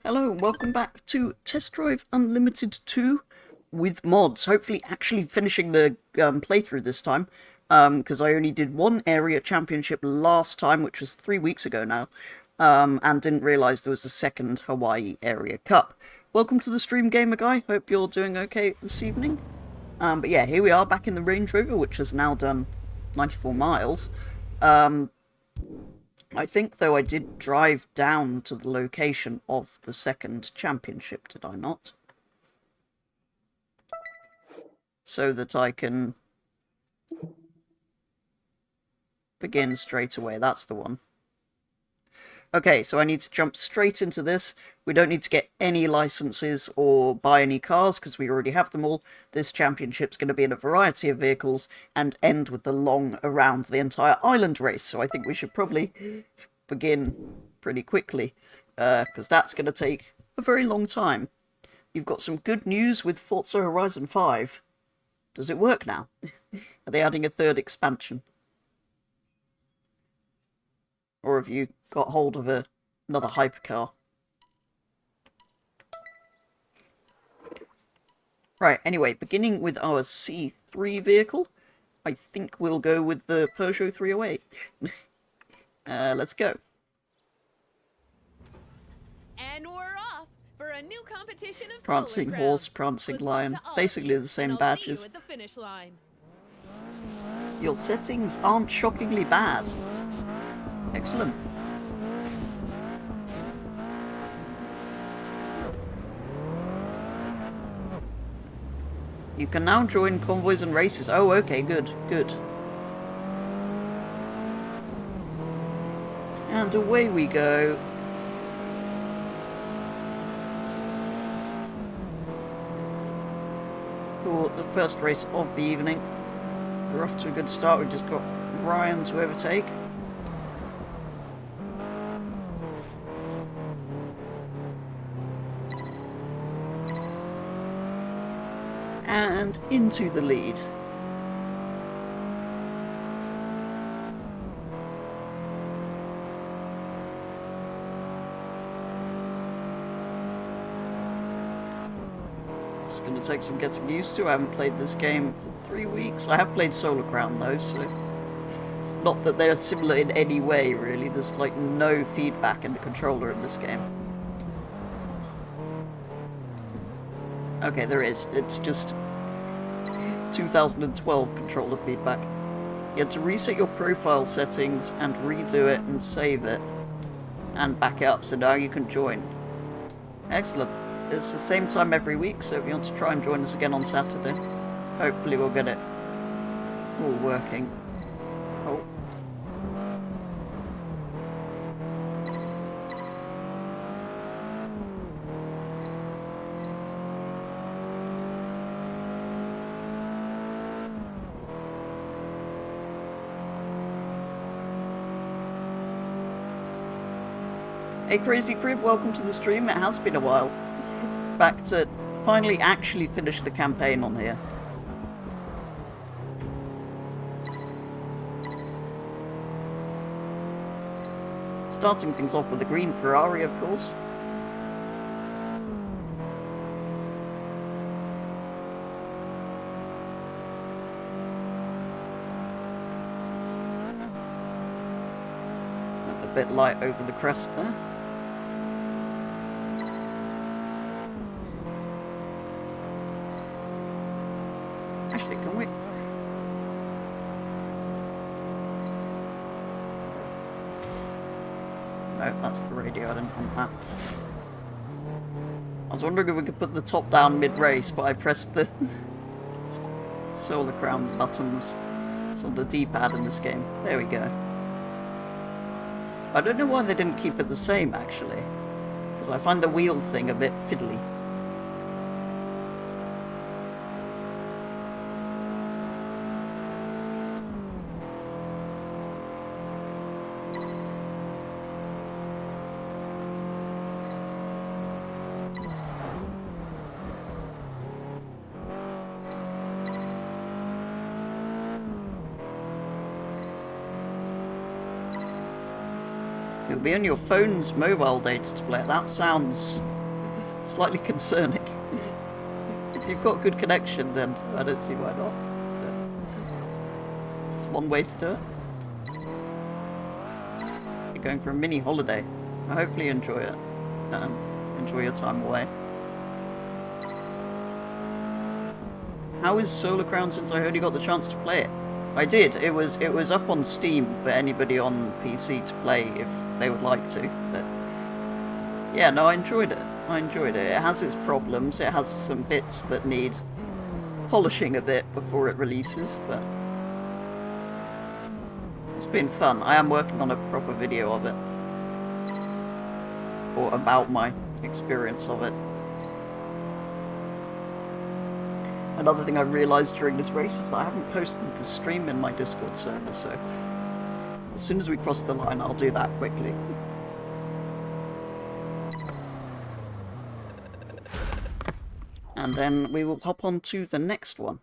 Hello, welcome back to Test Drive Unlimited 2 with mods. Hopefully actually finishing the playthrough this time, because I only did one area championship last time, which was 3 weeks ago now, and didn't realise there was a second Hawaii Area Cup. Welcome to the stream, Gamer Guy. Hope you're doing okay this evening. But yeah, here we are back in the Range Rover, which has now done 94 miles. I think, though, I did drive down to the location of the second championship, did I not? So that I can begin straight away. That's the one. Okay, so I need to jump straight into this. We don't need to get any licenses or buy any cars because we already have them all. This championship's going to be in a variety of vehicles and end with the long around the entire island race. So I think we should probably begin pretty quickly because that's going to take a very long time. You've got some good news with Forza Horizon 5. Does it work now? Are they adding a third expansion? Or have you got hold of another hypercar? Right, anyway, beginning with our C3 vehicle, I think we'll go with the Peugeot 308. Let's go. And we're off for a new competition of Prancing Solar horse, Crown. prancing Good luck lion. to all of Basically you, the same and I'll see badges. you at the finish line. Your settings aren't shockingly bad. Excellent. You can now join convoys and races. Oh, okay, good, good. And away we go. For the first race of the evening. We're off to a good start. We've just got Ryan to overtake. And into the lead. It's going to take some getting used to. I haven't played this game for 3 weeks. I have played Solar Crown though, so not that they're similar in any way really. There's like no feedback in the controller in this game. Okay, there is. It's just 2012 controller feedback. You had to reset your profile settings and redo it and save it and back it up, so now you can join. Excellent. It's the same time every week, so if you want to try and join us again on Saturday, hopefully we'll get it all working. Oh. Hey Crazy Crib, welcome to the stream. It has been a while. Back to finally actually finish the campaign on here. Starting things off with a green Ferrari, of course. A bit light over the crest there. Actually, can we? No, that's the radio. I didn't want that. I was wondering if we could put the top down mid-race, but I pressed the Solar Crown buttons. It's on the D-pad in this game. There we go. I don't know why they didn't keep it the same, actually. Because I find the wheel thing a bit fiddly. You'll be on your phone's mobile data to play it. That sounds slightly concerning. If you've got good connection, then I don't see why not. That's one way to do it. You're going for a mini holiday. Hopefully you enjoy it. Enjoy your time away. How is Solar Crown since I only got the chance to play it? I did. It was up on Steam for anybody on PC to play if they would like to. But yeah, no, I enjoyed it. It has its problems. It has some bits that need polishing a bit before it releases, but it's been fun. I am working on a proper video of it, or about my experience of it. Another thing I realised during this race is that I haven't posted the stream in my Discord server, so as soon as we cross the line, I'll do that quickly. And then we will hop on to the next one.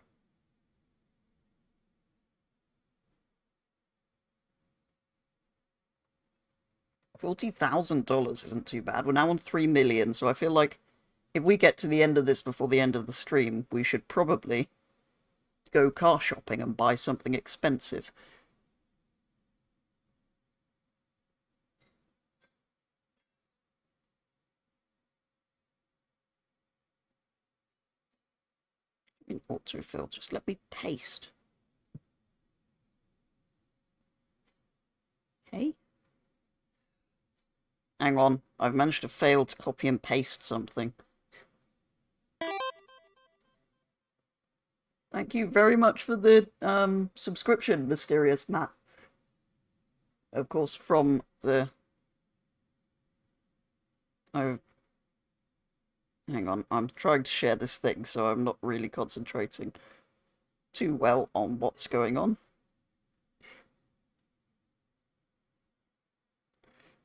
$40,000 isn't too bad. We're now on 3 million, so I feel like if we get to the end of this before the end of the stream, we should probably go car shopping and buy something expensive. In autofill, just let me paste. Okay. Hang on, I've managed to fail to copy and paste something. Thank you very much for the subscription, Mysterious Matt. Of course, from the... Oh, hang on, I'm trying to share this thing, so I'm not really concentrating too well on what's going on.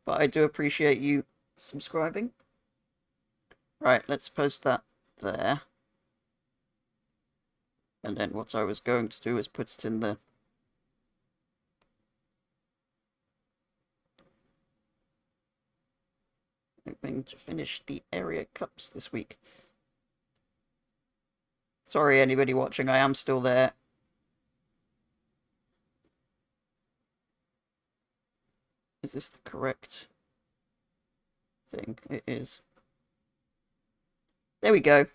But I do appreciate you subscribing. Right, let's post that there. And then what I was going to do is put it in the... Hoping to finish the area cups this week. Sorry, anybody watching, I am still there. Is this the correct thing? It is. There we go.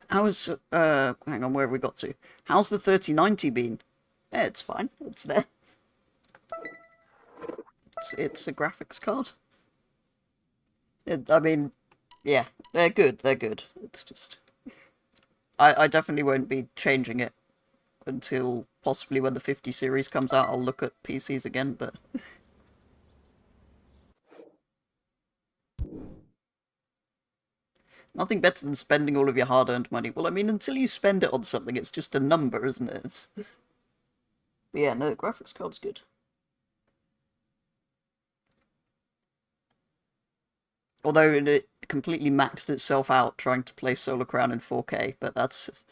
How's, hang on, where have we got to? How's the 3090 been? Yeah, it's fine. It's there. It's a graphics card. I mean, yeah, they're good, It's just... I definitely won't be changing it until possibly when the 50 series comes out. I'll look at PCs again, but... Nothing better than spending all of your hard-earned money. Well, I mean, until you spend it on something, it's just a number, isn't it? But yeah, no, the graphics card's good. Although it completely maxed itself out trying to play Solar Crown in 4K, but that's...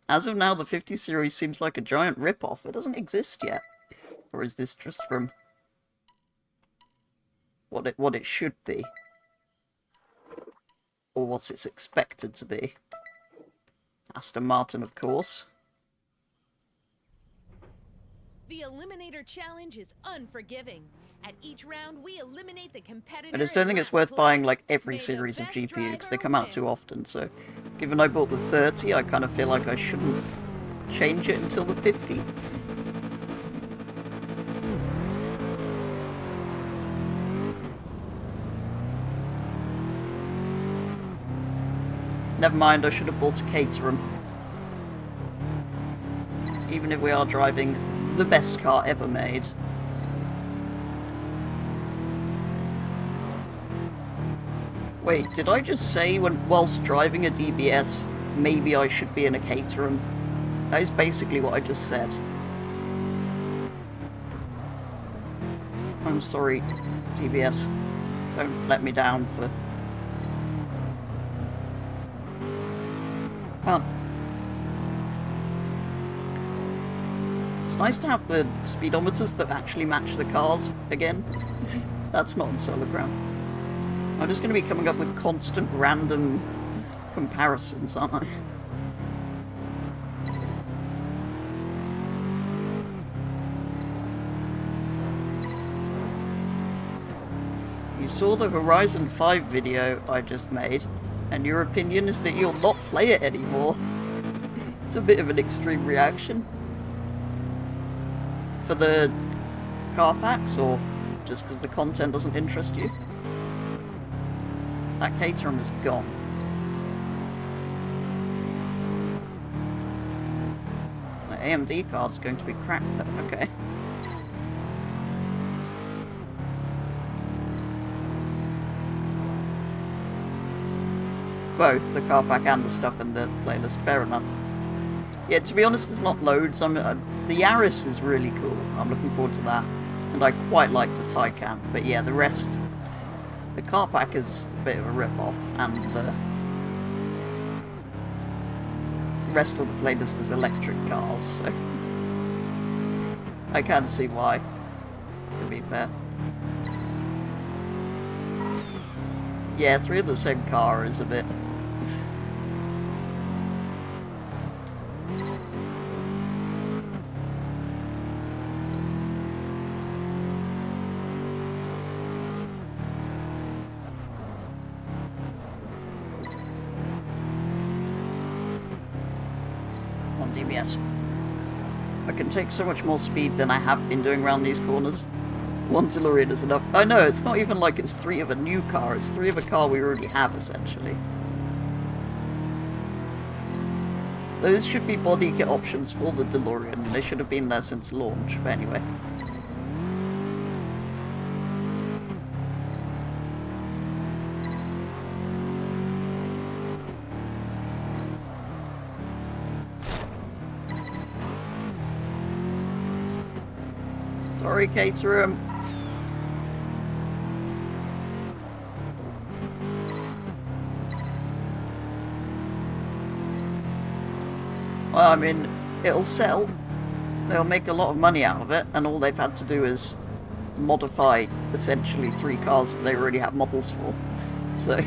As of now, the 50 series seems like a giant rip-off. It doesn't exist yet. Or is this just from what it should be? Or what it's expected to be? Aston Martin, of course. The Eliminator Challenge is unforgiving. At each round, we eliminate the competitor. I just don't think it's worth buying like every series of GPU because they come out too often. So, given I bought the 30, I kind of feel like I shouldn't change it until the 50. Never mind, I should have bought a Caterham. Even if we are driving the best car ever made. Wait, did I just say whilst driving a DBS, maybe I should be in a Caterham? That is basically what I just said. I'm sorry, DBS. Don't let me down for Well, it's nice to have the speedometers that actually match the cars again. That's not in Solar Ground. I'm just going to be coming up with constant random comparisons, aren't I? You saw the Horizon 5 video I just made, and your opinion is that you'll not play it anymore. It's a bit of an extreme reaction. For the car packs, or just because the content doesn't interest you? That Caterham is gone. My AMD card's going to be cracked though, okay. Both the car pack and the stuff in the playlist, fair enough. Yeah, to be honest, there's not loads. The Yaris is really cool. I'm looking forward to that. And I quite like the Taycan. But yeah, the rest... The car pack is a bit of a rip-off, and the rest of the playlist is electric cars, so... I can see why, to be fair. Yeah, 3 of the same car is a bit... on DBS. I can take so much more speed than I have been doing around these corners. 1 DeLorean is enough. Oh no, it's not even like it's 3 of a new car, it's 3 of a car we already have, essentially. Those should be body kit options for the DeLorean. They should have been there since launch, but anyway. Sorry, Caterham. Well, I mean, it'll sell. They'll make a lot of money out of it, and all they've had to do is modify, essentially, 3 cars that they already have models for. So,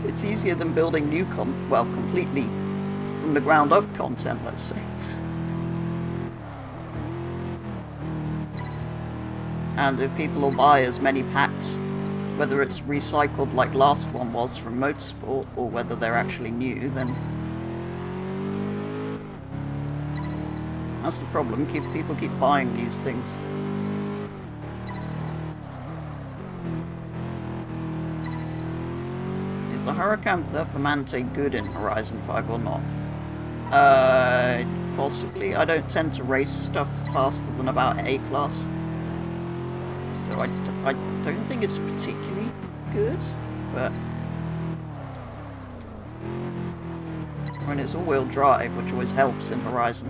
it's easier than building new completely from the ground up content, let's say. And if people will buy as many packs, whether it's recycled like last one was from Motorsport, or whether they're actually new, then that's the problem. People keep buying these things. Is the Huracan Performante good in Horizon 5 or not? Possibly. I don't tend to race stuff faster than about A-class. So I don't think it's particularly good, but... I mean, it's all-wheel drive, which always helps in Horizon.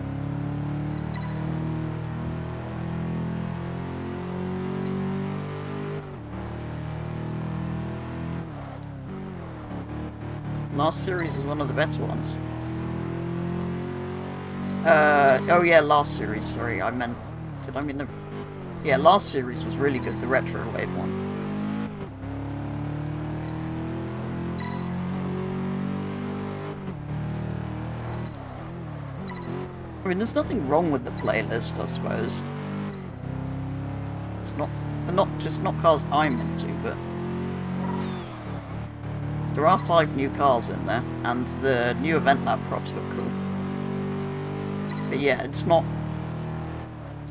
Last series is one of the better ones. Oh yeah, last series, sorry, did I mean the... Yeah, last series was really good, the Retro Wave one. I mean, there's nothing wrong with the playlist, I suppose. It's not cars I'm into, but... There are 5 new cars in there, and the new Event Lab props look cool. But yeah, it's not...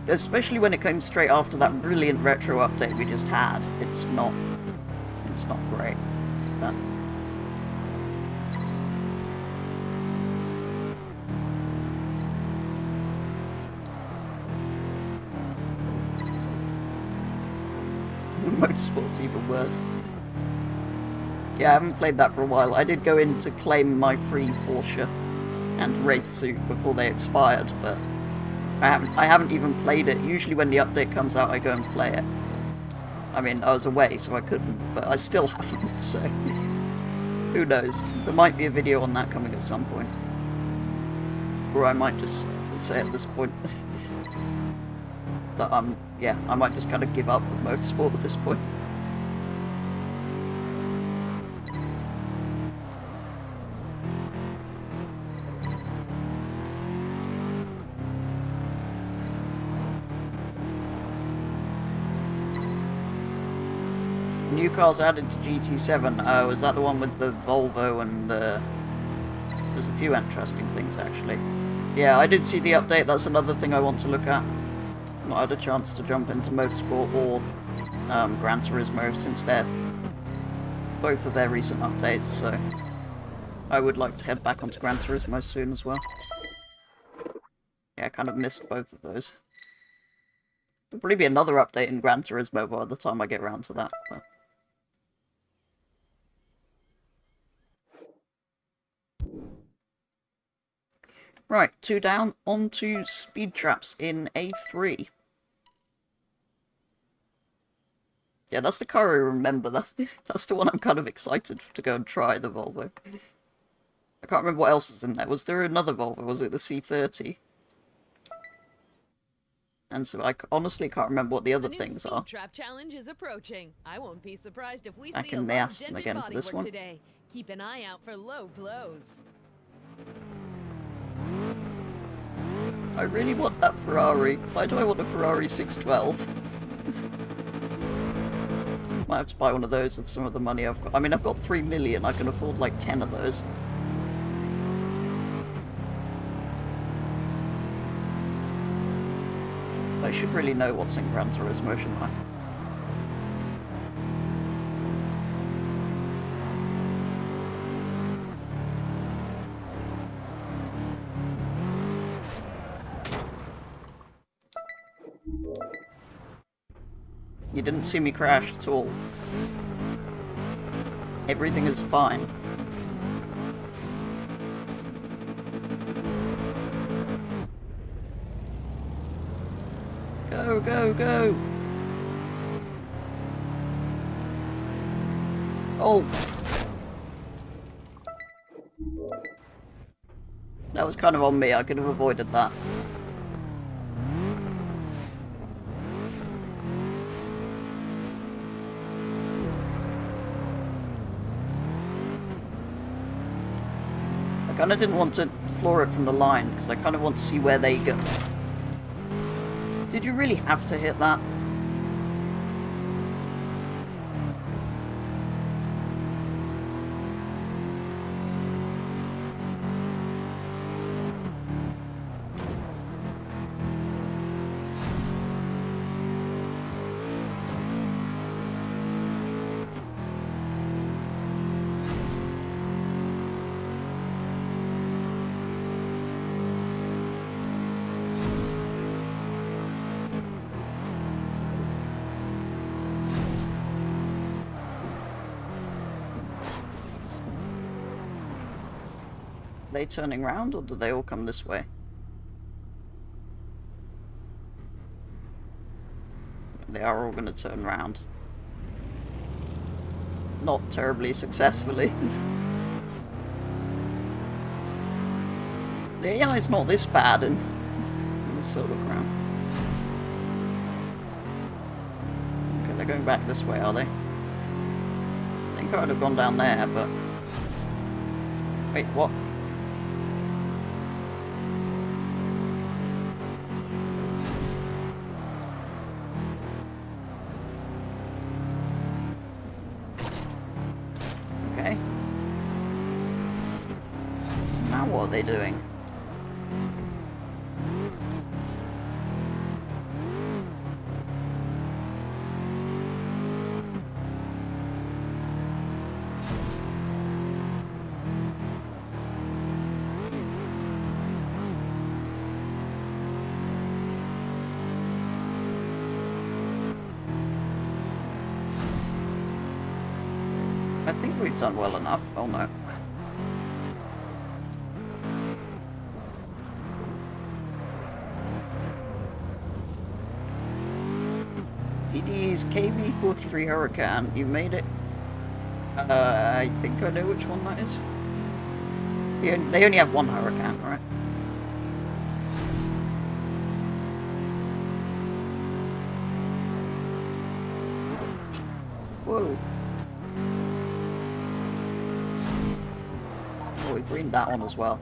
Especially when it came straight after that brilliant retro update we just had, it's not great. But Motorsport's even worse. Yeah, I haven't played that for a while. I did go in to claim my free Porsche and race suit before they expired, but I haven't even played it. Usually when the update comes out, I go and play it. I mean, I was away, so I couldn't, but I still haven't, so... Who knows? There might be a video on that coming at some point. Or I might just say at this point that yeah, I might just kind of give up with motorsport at this point. New cars added to GT7. Was that the one with the Volvo and the... There's a few interesting things, actually. Yeah, I did see the update. That's another thing I want to look at. Not had a chance to jump into Motorsport or Gran Turismo since they're both of their recent updates, so I would like to head back onto Gran Turismo soon as well. Yeah, I kind of missed both of those. There'll probably be another update in Gran Turismo by the time I get around to that, but... Right, 2 down, on to speed traps in A3. Yeah, that's the car I remember. That's the one I'm kind of excited to go and try, the Volvo. I can't remember what else was in there. Was there another Volvo? Was it the C30? And so I honestly can't remember what the other things are. Trap challenge is approaching. I won't be surprised if we Back see in a the lot ass of dented again for this bodywork one. today. Keep an eye out for low blows. I really want that Ferrari. Why do I want a Ferrari 612? Might have to buy one of those with some of the money I've got. I mean, I've got 3 million. I can afford like 10 of those. I should really know what's in Gran Turismo, shouldn't I? You didn't see me crash at all. Everything is fine. Go, go, go! Oh! That was kind of on me, I could have avoided that. I kind of didn't want to floor it from the line, because I kind of want to see where they go. Did you really have to hit that? Are they turning round, or do they all come this way? They are all going to turn round. Not terribly successfully. The AI is not this bad in the Silver Crown. Okay, they're going back this way, are they? I think I would have gone down there, but... Wait, what? Okay. Now what are they doing? I think we've done well enough. Oh no. DD's KB43 Hurricane. You made it. I think I know which one that is. They only have one Hurricane, right? Whoa. Oh, we greened that one as well.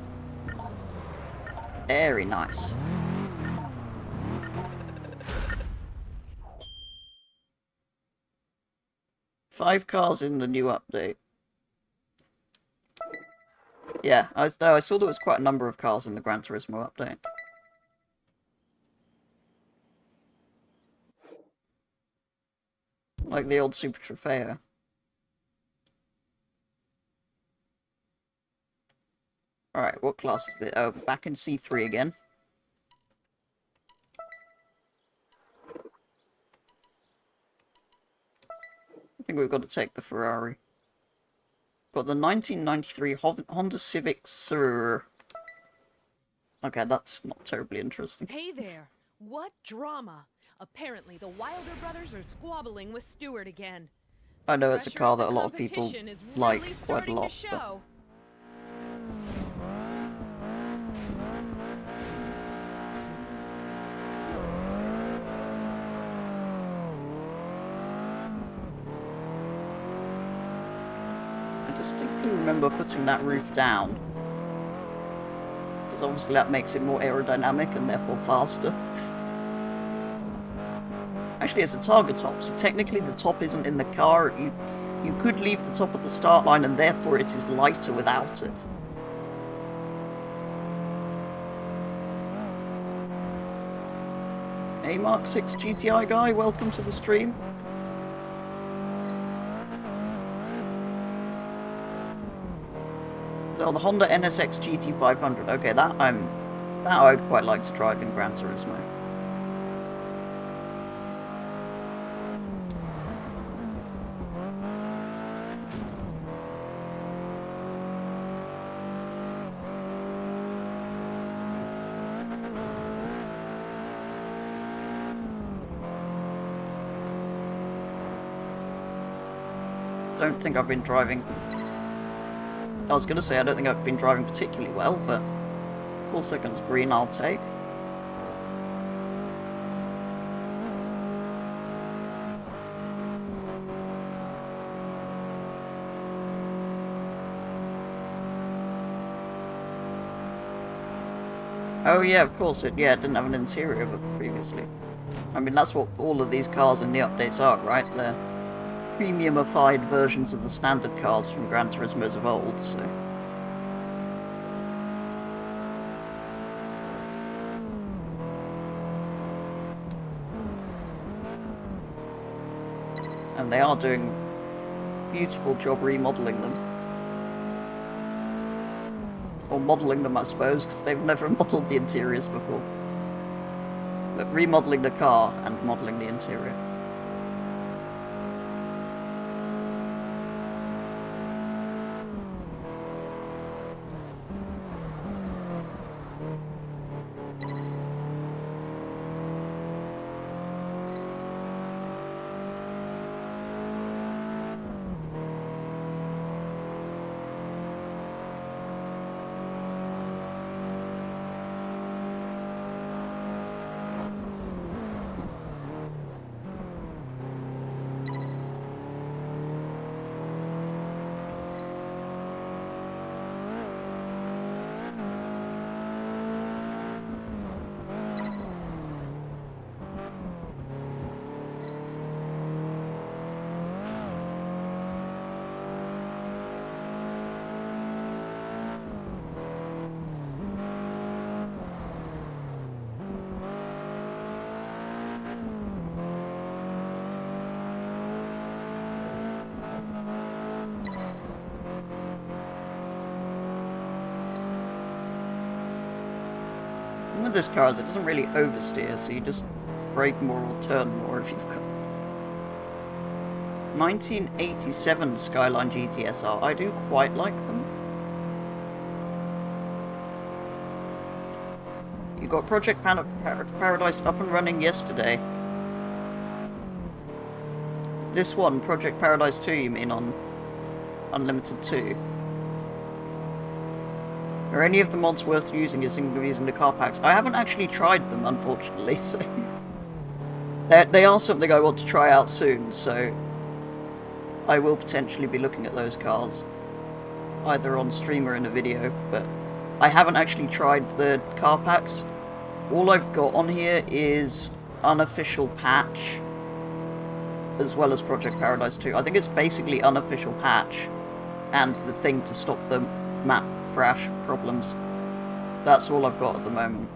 Very nice. Five cars in the new update. Yeah, I saw there was quite a number of cars in the Gran Turismo update. Like the old Super Trofeo. Alright, what class is it? Oh, back in C3 again. I think we've got to take the Ferrari. Got the 1993 Honda Civic Sur. Okay, that's not terribly interesting. Hey there. What drama? Apparently the Wilder brothers are squabbling with Stewart again. I know it's a Pressure car of that the a lot of people competition is like really quite a starting to lot. But show. I distinctly remember putting that roof down. Because obviously that makes it more aerodynamic and therefore faster. Actually, it's a target top, so technically the top isn't in the car. You could leave the top at the start line and therefore it is lighter without it. Hey Mark 6 GTI guy, welcome to the stream. Oh, the Honda NSX GT500. Okay, that I would quite like to drive in Gran Turismo. Don't think I've been driving. I was going to say I don't think I've been driving particularly well, but 4 seconds green I'll take. Oh yeah, of course it didn't have an interior previously. I mean, that's what all of these cars in the updates are, right? They're premiumified versions of the standard cars from Gran Turismo's of old, so... And they are doing a beautiful job remodeling them. Or modelling them, I suppose, because they've never modelled the interiors before. But remodelling the car and modelling the interior. With this car is it doesn't really oversteer, so you just brake more or turn more if you've got... 1987 Skyline GTSR. I do quite like them. You got Project Paradise up and running yesterday. This one, Project Paradise 2, you mean on Unlimited 2? Are any of the mods worth using using the car packs? I haven't actually tried them, unfortunately, so... they are something I want to try out soon, so... I will potentially be looking at those cars, either on stream or in a video, but I haven't actually tried the car packs. All I've got on here is unofficial patch, as well as Project Paradise 2. I think it's basically unofficial patch, and the thing to stop the map crash problems. That's all I've got at the moment.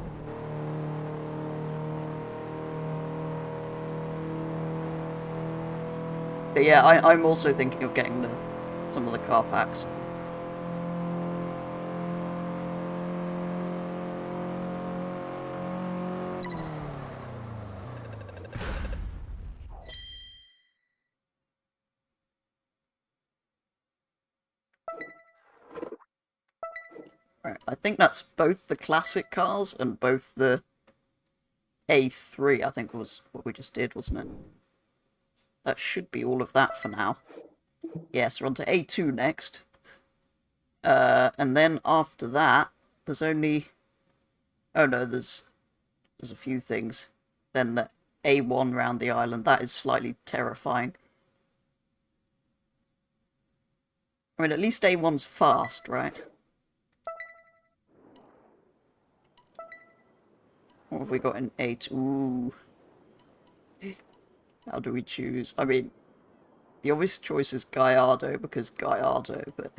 But yeah, I'm also thinking of getting some of the car packs. Right, I think that's both the classic cars and both the A3, I think was what we just did, wasn't it? That should be all of that for now. Yes, we're on to A2 next. And then after that, there's only... Oh no, there's a few things. Then the A1 round the island, that is slightly terrifying. I mean, at least A1's fast, right? What have we got in 8? Ooh. How do we choose? I mean, the obvious choice is Gallardo, because Gallardo, but...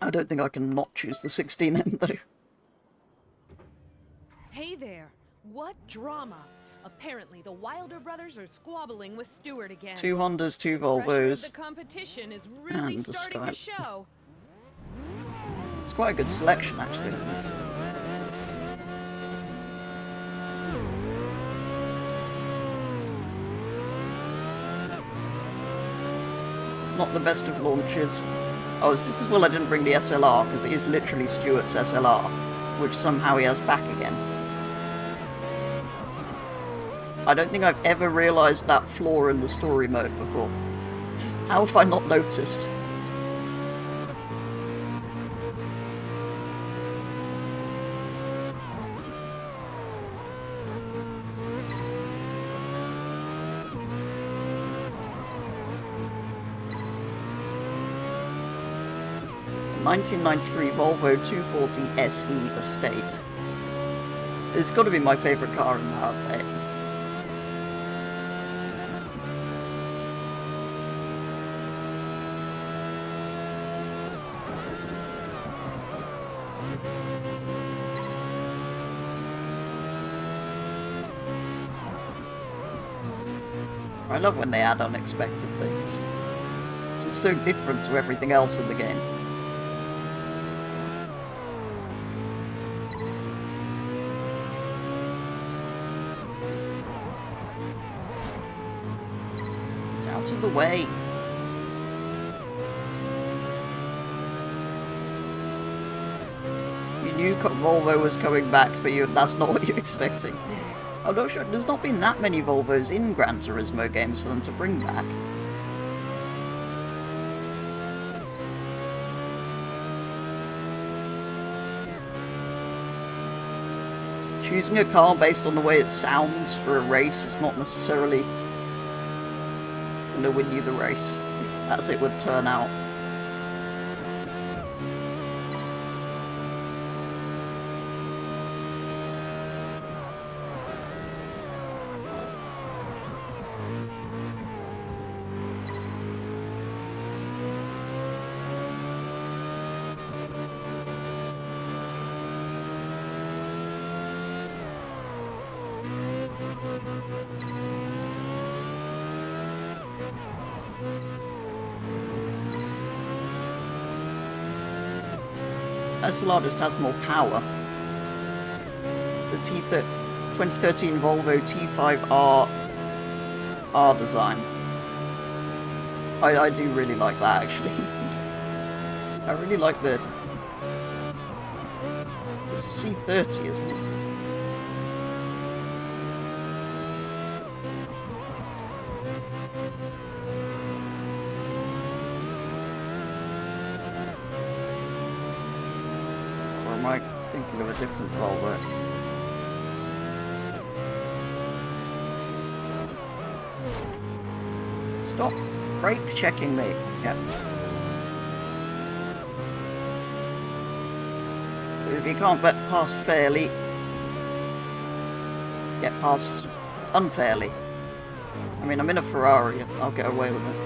I don't think I can not choose the 16M, though. Hey there. What drama? Apparently, the Wilder brothers are squabbling with Stewart again. 2 Hondas, 2 Pressure of Volvos, the competition is really and a starting to Sky. show. It's quite a good selection, actually, isn't it? Not the best of launches. Oh, this is well I didn't bring the SLR, because it is literally Stewart's SLR, which somehow he has back again. I don't think I've ever realised that flaw in the story mode before. How have I not noticed? A 1993 Volvo 240 SE Estate. It's got to be my favourite car in that. I love when they add unexpected things. It's just so different to everything else in the game. It's out of the way. You knew Volvo was coming back, but that's not what you're expecting. I'm not sure. There's not been that many Volvos in Gran Turismo games for them to bring back. Choosing a car based on the way it sounds for a race is not necessarily going to win you the race, as it would turn out. SLR just has more power. The 2013 Volvo T5R R design. I do really like that, actually. I really like the... It's a C30, isn't it? Am I thinking of a different Volvo? Stop brake checking me. Yeah. If you can't get past fairly, get past unfairly. I mean, I'm in a Ferrari, I'll get away with it.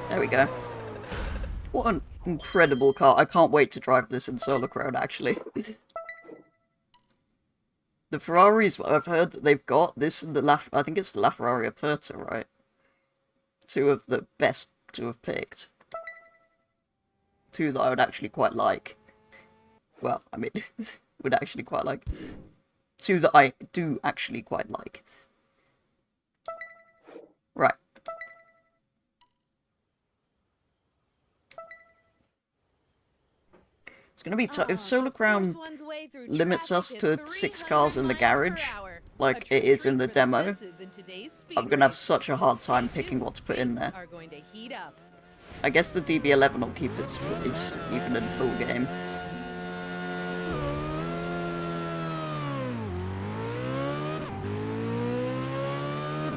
There we go. What an incredible car. I can't wait to drive this in Solar Crown, actually. The Ferraris, I've heard that they've got this and the I think it's the LaFerrari Aperta, right? Two of the best to have picked. Two that I would actually quite like. Well, I mean, would actually quite like. Two that I do actually quite like. Right. It's gonna be tough. If Solar Crown limits us to 6 cars in the garage, like it is in the demo, I'm gonna have such a hard time picking what to put in there. I guess the DB11 will keep its place even in full game.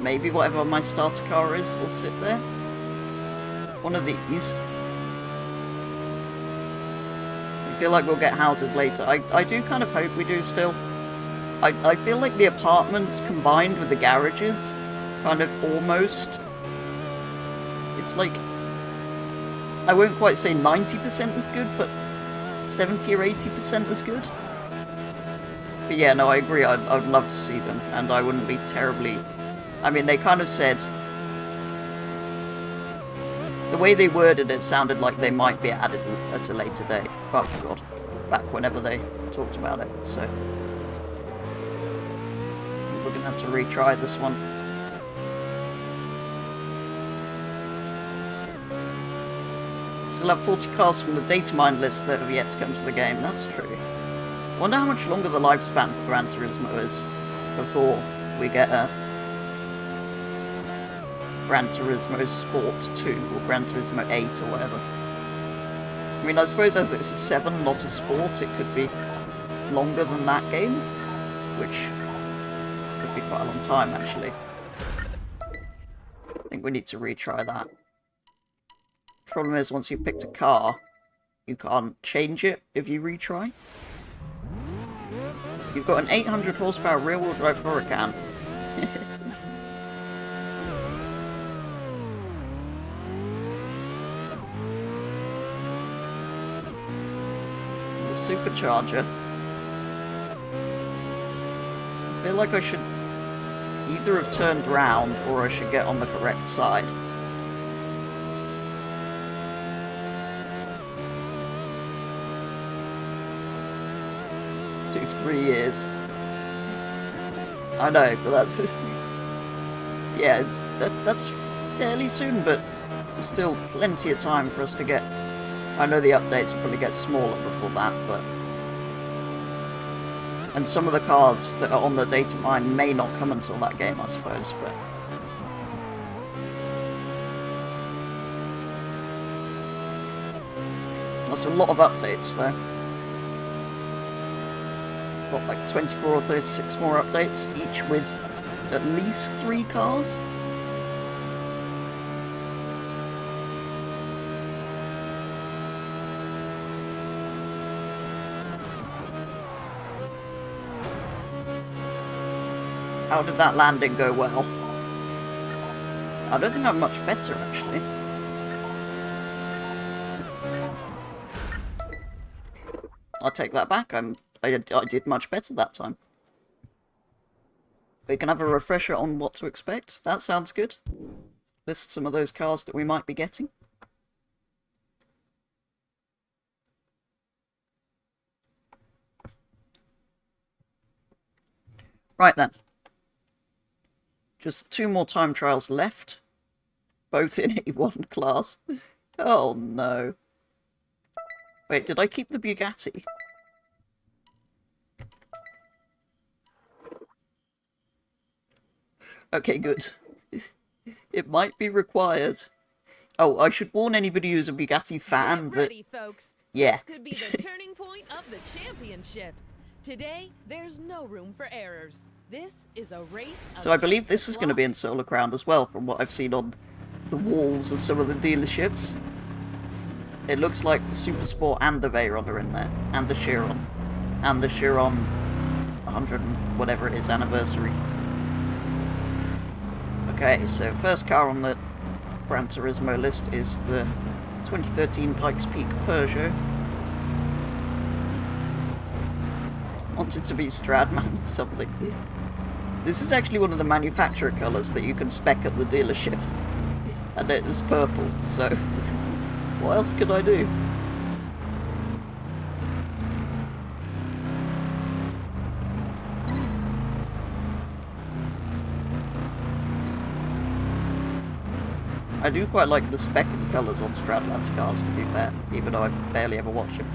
Maybe whatever my starter car is will sit there. One of these. I feel like we'll get houses later. I do kind of hope we do still. I feel like the apartments combined with the garages kind of almost... It's like... I won't quite say 90% as good, but 70 or 80% as good. But yeah, no, I agree. I'd love to see them, and I wouldn't be terribly... I mean, they kind of said... The way they worded it sounded like they might be added at a later date. Oh god. Back whenever they talked about it, so... We're gonna have to retry this one. Still have 40 cars from the data mine list that have yet to come to the game. That's true. Wonder how much longer the lifespan for Gran Turismo is before we get a Gran Turismo Sport 2 or Gran Turismo 8 or whatever. I mean, I suppose as it's a 7, not a Sport, it could be longer than that game, which could be quite a long time, actually. I think we need to retry that. Problem is, once you've picked a car, you can't change it if you retry. You've got an 800 horsepower rear-wheel drive Huracan. The supercharger. I feel like I should either have turned round or I should get on the correct side. Took 3 years. I know, but that's... yeah, that's fairly soon, but there's still plenty of time for us to get... I know the updates will probably get smaller before that, but... And some of the cars that are on the data mine may not come until that game, I suppose, but... That's a lot of updates, though. Got like 24 or 36 more updates, each with at least 3 cars. How did that landing go well? I don't think I'm much better, actually. I'll take that back. I did much better that time. We can have a refresher on what to expect. That sounds good. List some of those cars that we might be getting. Right then. Just 2 more time trials left. Both in A1 class. Oh no. Wait, did I keep the Bugatti? Okay, good. It might be required. Oh, I should warn anybody who's a Bugatti fan Get that... ready, folks. Yeah. This could be the turning point of the championship. Today, there's no room for errors. This is a race. So I believe against this the is going to be clock. in Solar Crown as well, from what I've seen on the walls of some of the dealerships. It looks like the Super Sport and the Veyron are in there, and the Chiron. And the Chiron 100 and whatever it is, anniversary. Okay, so first car on the Gran Turismo list is the 2013 Pikes Peak Peugeot. Wanted to be Stradman or something. This is actually one of the manufacturer colours that you can spec at the dealership. And it was purple, so what else could I do? I do quite like the spec and colours on Stradman's cars, to be fair, even though I barely ever watch them.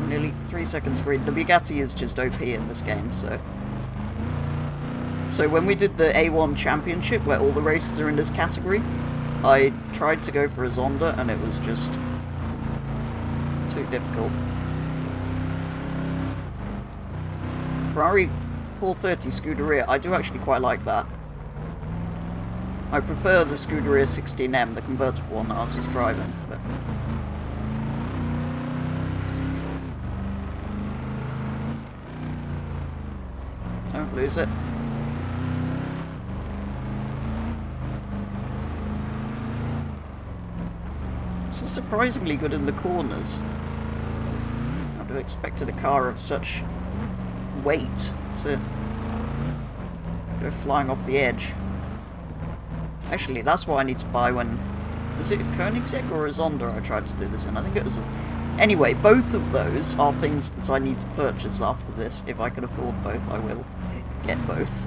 Nearly 3 seconds green. The Bugatti is just OP in this game, so... So when we did the A1 Championship, where all the races are in this category, I tried to go for a Zonda, and it was just too difficult. Ferrari 430 Scuderia, I do actually quite like that. I prefer the Scuderia 16M, the convertible one that I was just driving, but... Don't lose it. This is surprisingly good in the corners. I would have expected a car of such weight to go flying off the edge. Actually, that's what I need to buy when... Was it a Koenigsegg or a Zonda I tried to do this in? I think it was a... Anyway, both of those are things that I need to purchase after this. If I can afford both, I will get both.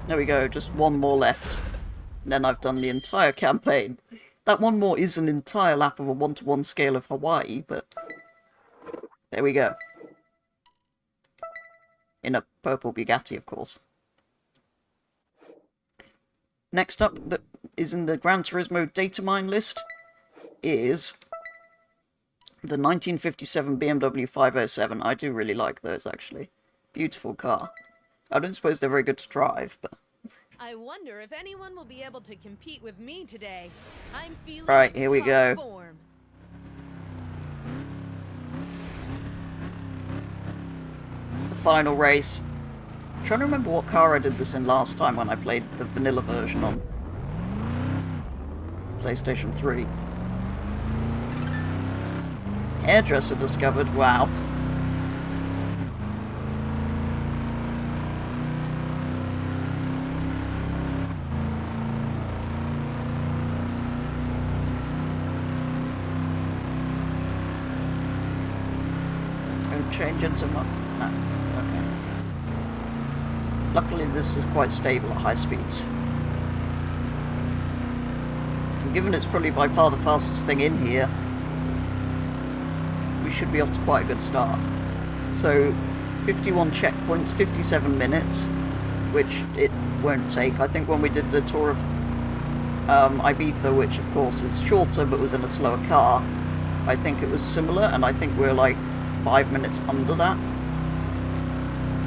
There we go, just one more left. Then I've done the entire campaign. That one more is an entire lap of a 1-to-1 scale of Hawaii, but... There we go. In a purple Bugatti, of course. Next up, that is in the Gran Turismo data mine list, is the 1957 BMW 507. I do really like those, actually. Beautiful car. I don't suppose they're very good to drive, but... I wonder if anyone will be able to compete with me today. I'm feeling Right, here we go. form. The final race. I'm trying to remember what car I did this in last time when I played the vanilla version on PlayStation 3. Hairdresser discovered. Wow. Change into my... No, okay. Luckily this is quite stable at high speeds. And given it's probably by far the fastest thing in here, we should be off to quite a good start. So, 51 checkpoints, 57 minutes, which it won't take. I think when we did the tour of Ibiza, which of course is shorter but was in a slower car, I think it was similar, and I think we're like 5 minutes under that.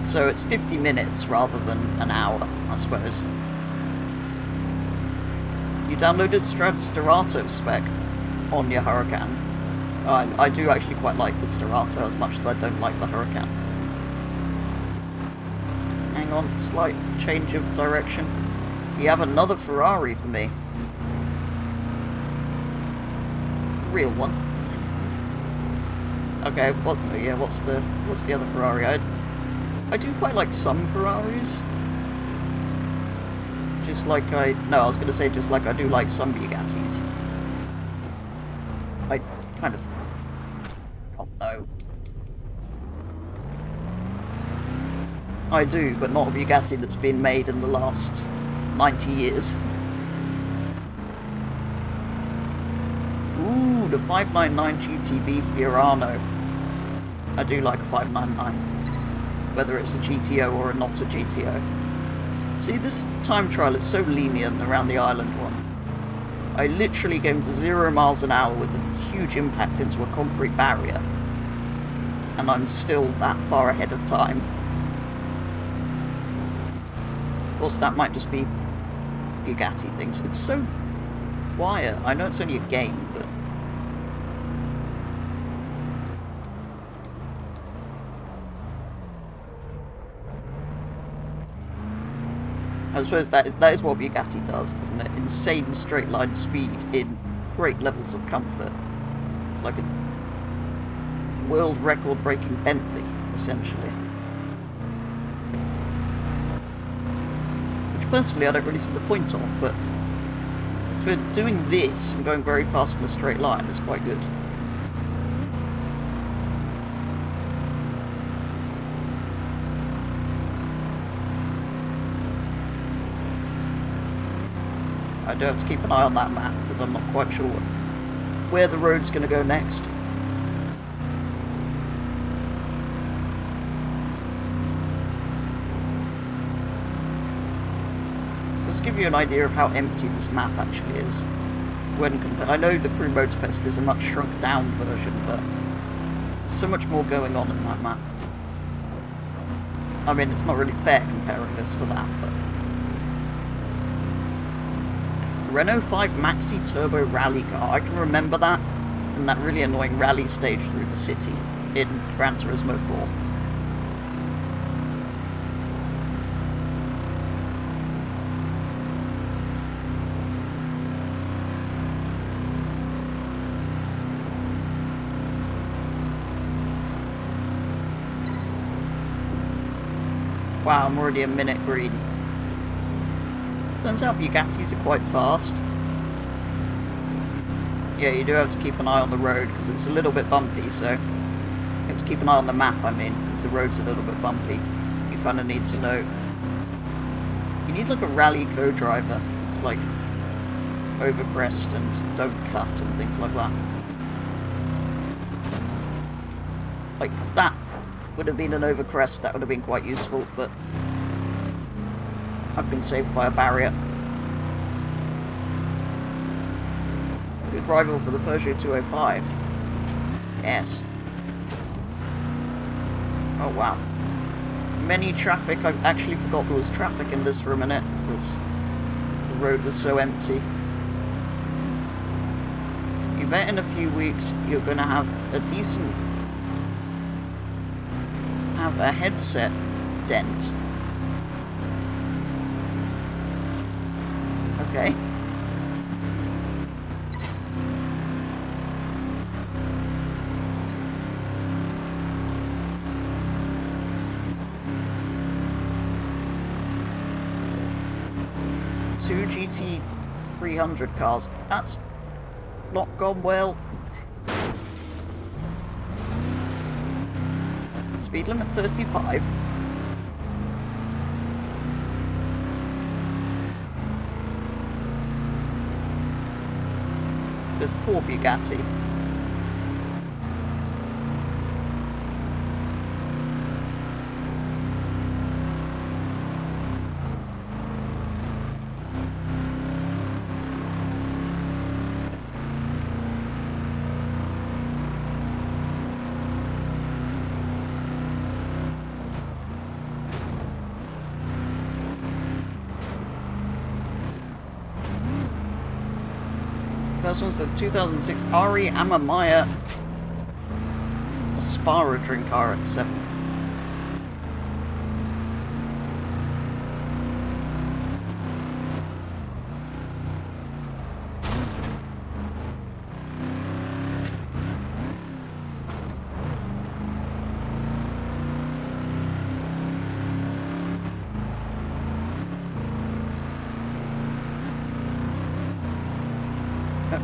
So it's 50 minutes rather than an hour, I suppose. You downloaded Stradstarato spec on your Huracan. I do actually quite like the Starato as much as I don't like the Huracan. Hang on, slight change of direction. You have another Ferrari for me. Real one. Okay, what? Yeah, what's the other Ferrari? I do quite like some Ferraris. Just like I... No, I was going to say just like I do like some Bugattis. I kind of... Oh, no. I do, but not a Bugatti that's been made in the last 90 years. Ooh, the 599 GTB Fiorano. I do like a 599. Whether it's a GTO or not a GTO. See, this time trial is so lenient around the island one. I literally came to 0 miles an hour with a huge impact into a concrete barrier. And I'm still that far ahead of time. Of course, that might just be Bugatti things. It's so quiet. I know it's only a game, but... I suppose that is what Bugatti does, doesn't it? Insane straight line speed in great levels of comfort. It's like a world record breaking Bentley, essentially. Which personally I don't really see the point of, but for doing this and going very fast in a straight line, it's quite good. I do have to keep an eye on that map, because I'm not quite sure where the road's going to go next. So let's give you an idea of how empty this map actually is. When I know the Crew Motorfest is a much shrunk down version, but there's so much more going on in that map. I mean, it's not really fair comparing this to that, but... Renault 5 Maxi Turbo Rally Car. I can remember that from that really annoying rally stage through the city in Gran Turismo 4. Wow, I'm already a minute green. Turns out Bugattis are quite fast. Yeah, you do have to keep an eye on the road because it's a little bit bumpy, so you have to keep an eye on the map, I mean, because the road's a little bit bumpy. You kind of need to know. You need like a rally co-driver. It's like overcrest and don't cut and things like that. Like that would have been an overcrest, that would have been quite useful, but I've been saved by a barrier. Good rival for the Peugeot 205. Yes. Oh wow. Many traffic. I actually forgot there was traffic in this for a minute. The road was so empty. You bet in a few weeks you're going to have a decent... have a headset dent. Okay. Two GT300 cars. That's not gone well. Speed limit 35. This poor Bugatti. First one's the 2006 Ari Amamaya Aspara Drink RX-7.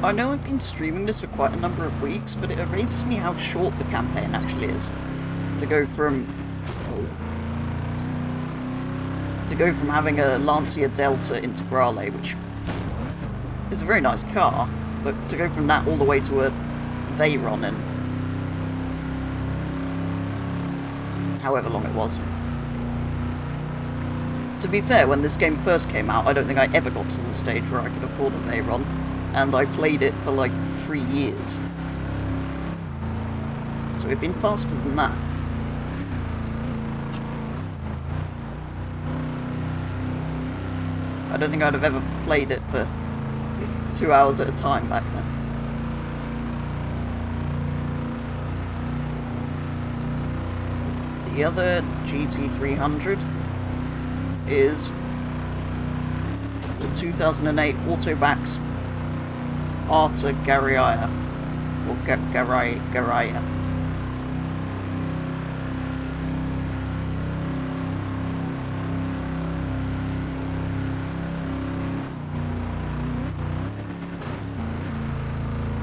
I know I've been streaming this for quite a number of weeks, but it amazes me how short the campaign actually is. To go from having a Lancia Delta Integrale, which is a very nice car, but to go from that all the way to a Veyron in however long it was. To be fair, when this game first came out, I don't think I ever got to the stage where I could afford a Veyron, and I played it for like 3 years. So we've been faster than that. I don't think I'd have ever played it for 2 hours at a time back then. The other GT300 is the 2008 Autobacks Arta Garaya, or Garaya.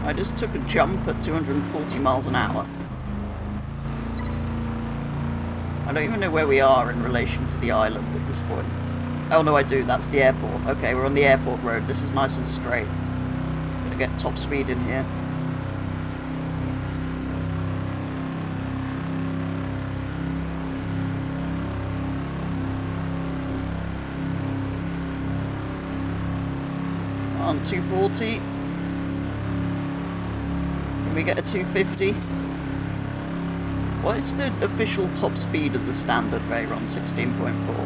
I just took a jump at 240 miles an hour. I don't even know where we are in relation to the island at this point. Oh no, I do, that's the airport. Okay, we're on the airport road, this is nice and straight. Gonna get top speed in here. On 240. Can we get a 250? What is the official top speed of the standard Veyron 16.4?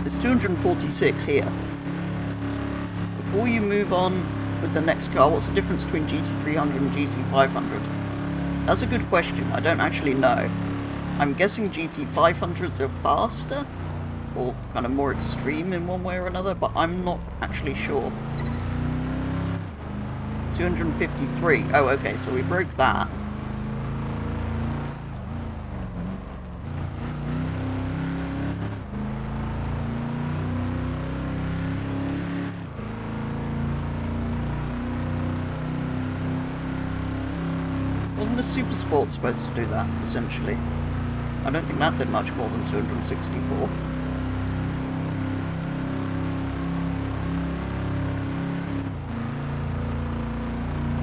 It's 246 here. Before you move on with the next car, what's the difference between GT300 and GT500? That's a good question, I don't actually know. I'm guessing GT500s are faster, or kind of more extreme in one way or another, but I'm not actually sure. 253. Oh, okay, so we broke that. Wasn't the Super Sport supposed to do that, essentially? I don't think that did much more than 264.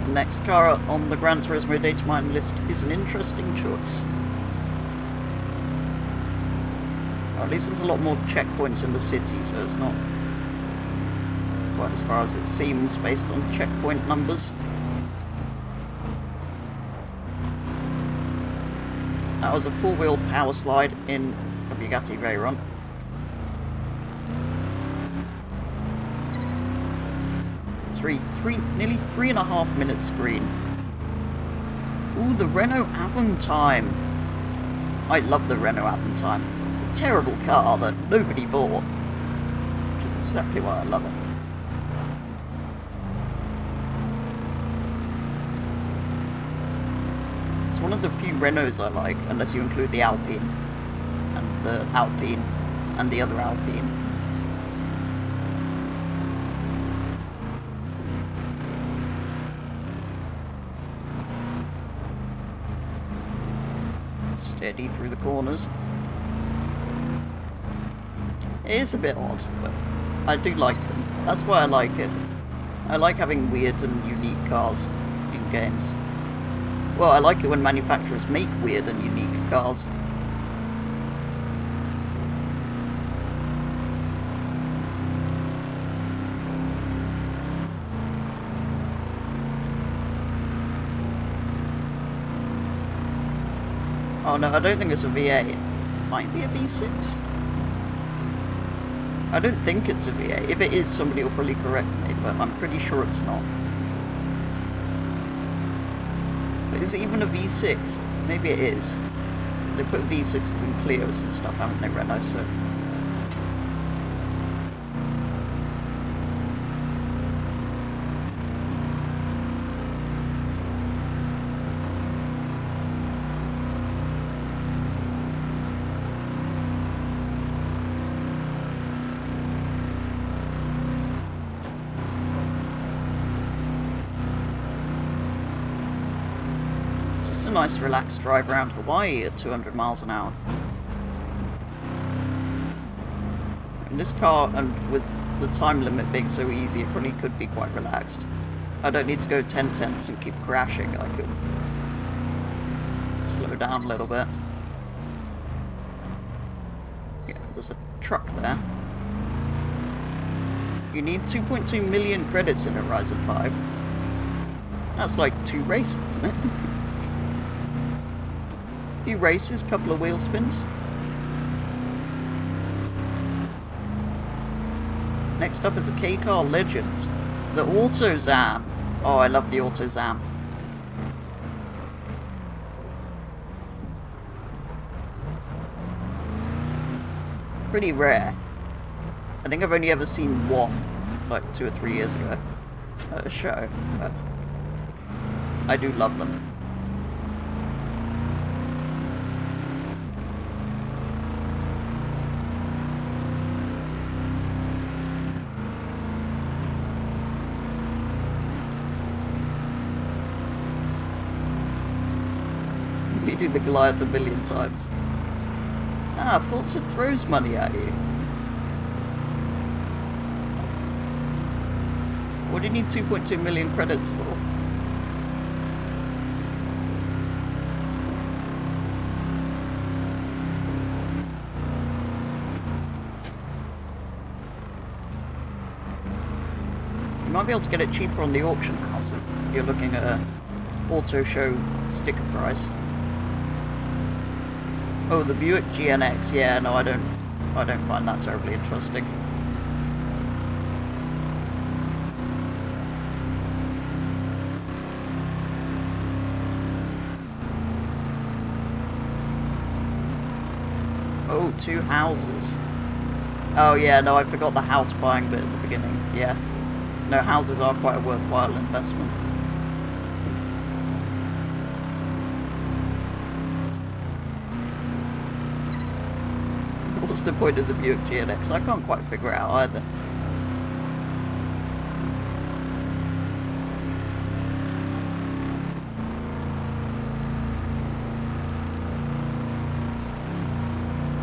The next car on the Gran Turismo data mine list is an interesting choice. Or at least there's a lot more checkpoints in the city, so it's not quite as far as it seems based on checkpoint numbers. That was a four-wheel power slide in a Bugatti Veyron. Nearly 3.5 minutes green. Ooh, the Renault Aventime. I love the Renault Aventime. It's a terrible car that nobody bought, which is exactly why I love it. It's one of the few Renaults I like, unless you include the Alpine, and the Alpine, and the other Alpine. Steady through the corners. It is a bit odd, but I do like them. That's why I like it. I like having weird and unique cars in games. Well, I like it when manufacturers make weird and unique cars. Oh no, I don't think it's a V8. It might be a V6. I don't think it's a V8. If it is, somebody will probably correct me, but I'm pretty sure it's not. But is it even a V6? Maybe it is. They put V6s in Clios and stuff, haven't they, Renault? So a nice relaxed drive around Hawaii at 200 miles an hour. And this car, and with the time limit being so easy, it probably could be quite relaxed. I don't need to go 10/10 and keep crashing. I could slow down a little bit. Yeah, there's a truck there. You need 2.2 million credits in Horizon 5. That's like 2 races, isn't it? A few races, couple of wheel spins. Next up is a K-Car legend, the AutoZam. Oh, I love the AutoZam. Pretty rare. I think I've only ever seen one, like 2 or 3 years ago, at a show, but I do love them. You do the Goliath a million times. Ah, Forza throws money at you. What do you need 2.2 million credits for? You might be able to get it cheaper on the auction house if you're looking at a auto show sticker price. Oh, the Buick GNX. Yeah, no, I don't find that terribly interesting. Oh, 2 houses. Oh yeah, no, I forgot the house buying bit at the beginning. Yeah. No, houses are quite a worthwhile investment. What's the point of the Buick GNX? I can't quite figure it out either.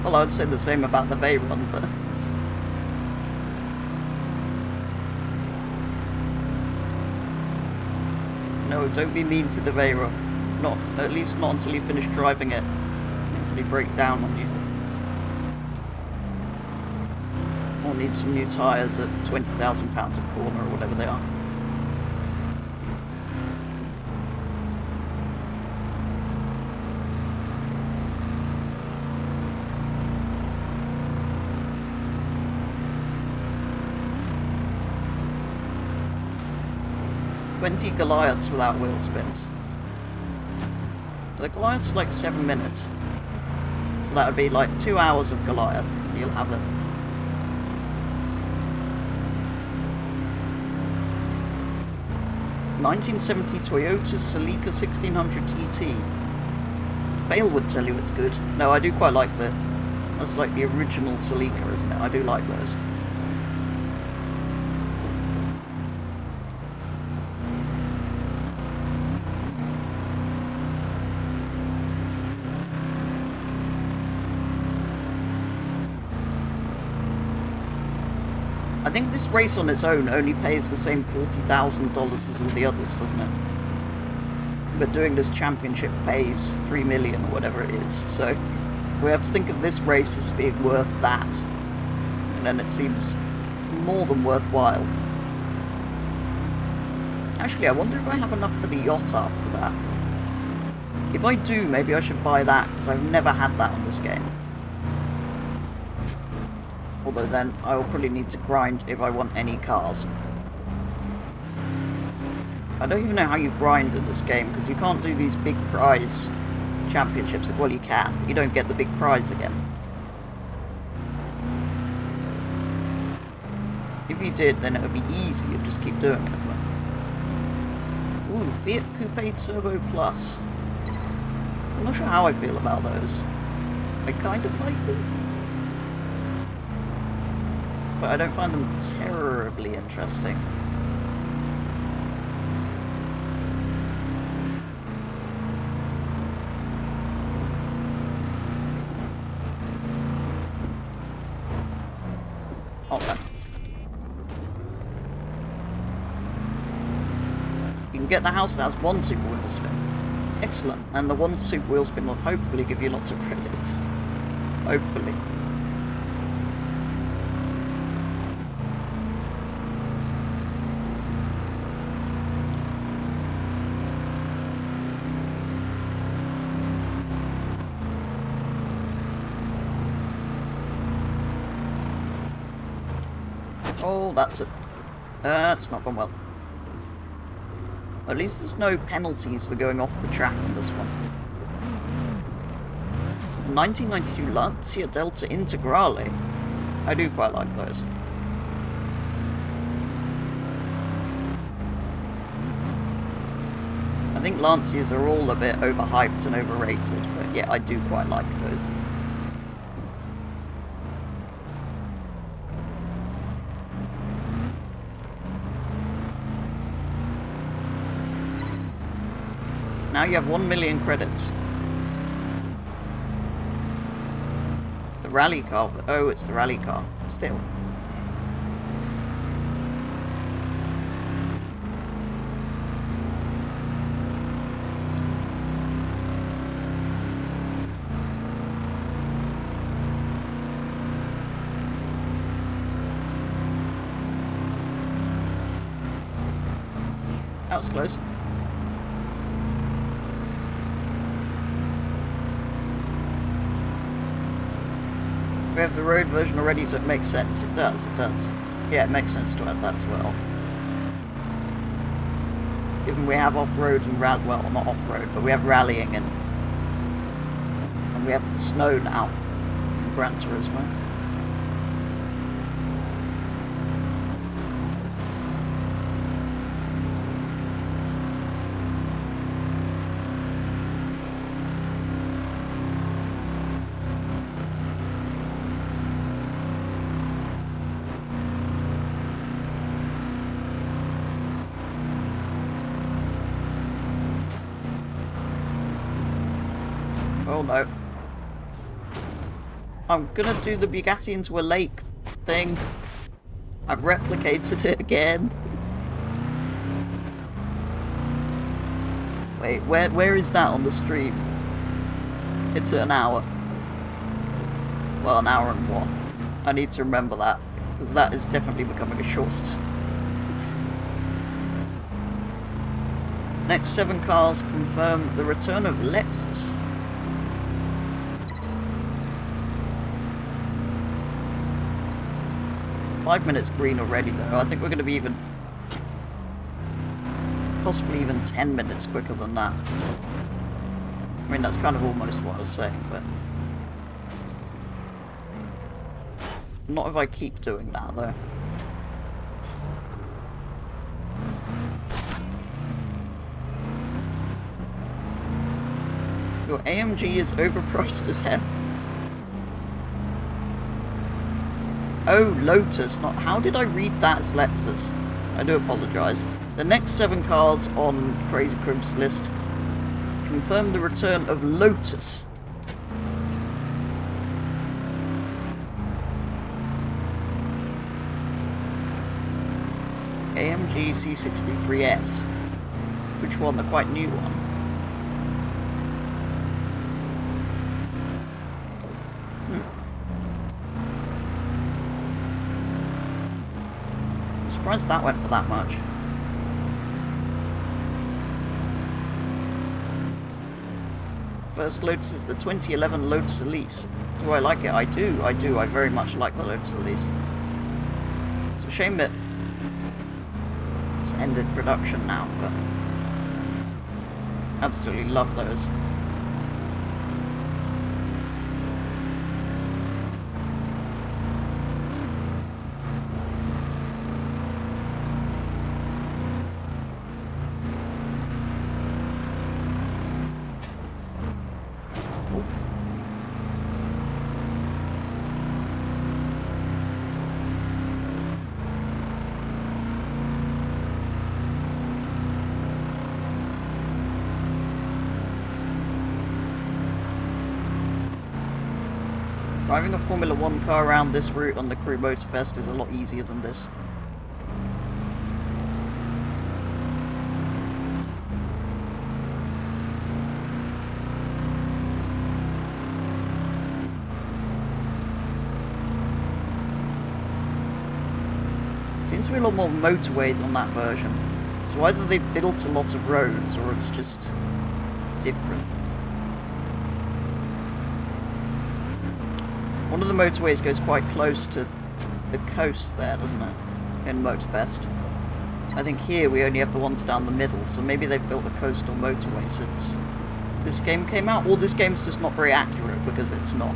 Well, I'd say the same about the Veyron, but... No, don't be mean to the Veyron. Not, at least not until you finish driving it. It'll really break down on you. Or need some new tyres at £20,000 a corner or whatever they are. $20 Goliaths without wheel spins. The Goliath's like 7 minutes. So that would be like 2 hours of Goliath. You'll have it. ...1970 Toyota Celica 1600 TT. Fail would tell you it's good. No, I do quite like the... That's like the original Celica, isn't it? I do like those. I think this race on its own only pays the same $40,000 as all the others, doesn't it? But doing this championship pays $3 million or whatever it is, so we have to think of this race as being worth that. And then it seems more than worthwhile. Actually, I wonder if I have enough for the yacht after that. If I do, maybe I should buy that, because I've never had that on this game. Although then, I'll probably need to grind if I want any cars. I don't even know how you grind in this game, because you can't do these big prize championships. Well, you can, but you don't get the big prize again. If you did, then it would be easy, you'd just keep doing it. But... Ooh, Fiat Coupe Turbo Plus. I'm not sure how I feel about those. I kind of like them. But I don't find them terribly interesting. Okay. You can get the house that has one super wheel spin. Excellent. And the one super wheel spin will hopefully give you lots of credits. Hopefully. Oh, that's it. That's not gone well. At least there's no penalties for going off the track on this one. 1992 Lancia Delta Integrale. I do quite like those. I think Lancias are all a bit overhyped and overrated, but yeah, I do quite like those. Now you have 1 million credits. The rally car. Oh, it's the rally car. Still. That was close. We have the road version already, so it makes sense. It does, it does. Yeah, it makes sense to add that as well. Given we have off-road and well, not off-road, but we have rallying and we have the snow now in Gran Turismo. Oh no. I'm gonna do the Bugatti into a lake thing. I've replicated it again. Wait, where is that on the stream? It's at an hour. Well, an hour and one. I need to remember that, because that is definitely becoming a short. Next 7 cars confirm the return of Lexus. "5 minutes green already, though. I think we're going to be even... possibly even 10 minutes quicker than that. I mean, that's kind of almost what I was saying, but... not if I keep doing that, though. Your AMG is overpriced as hell. Oh, Lotus, not... how did I read that as Lexus? I do apologise. The next 7 cars on Crazy Crimp's list confirm the return of Lotus. AMG C63S. Which one? The quite new one. I'm surprised that went for that much. First Lotus is the 2011 Lotus Elise. Do I like it? I do. I very much like the Lotus Elise. It's a shame that it's ended production now, but absolutely love those. Driving a Formula 1 car around this route on the Crew Motorfest is a lot easier than this. Seems to be a lot more motorways on that version. So either they've built a lot of roads or it's just different. One of the motorways goes quite close to the coast there, doesn't it? In Motorfest. I think here we only have the ones down the middle, so maybe they've built a coastal motorway since this game came out. Or this game's just not very accurate because it's not.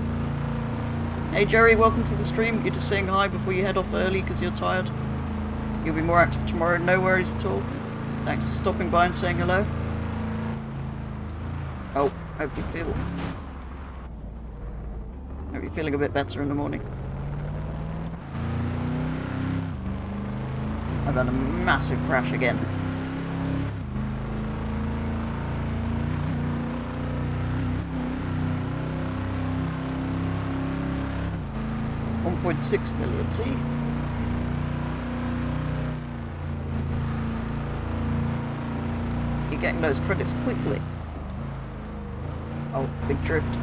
Hey Jerry, welcome to the stream. You're just saying hi before you head off early because you're tired. You'll be more active tomorrow, no worries at all. Thanks for stopping by and saying hello. Oh, hope you're feeling a bit better in the morning. I've had a massive crash again. $1.6 million, see? You're getting those credits quickly. Oh, big drift.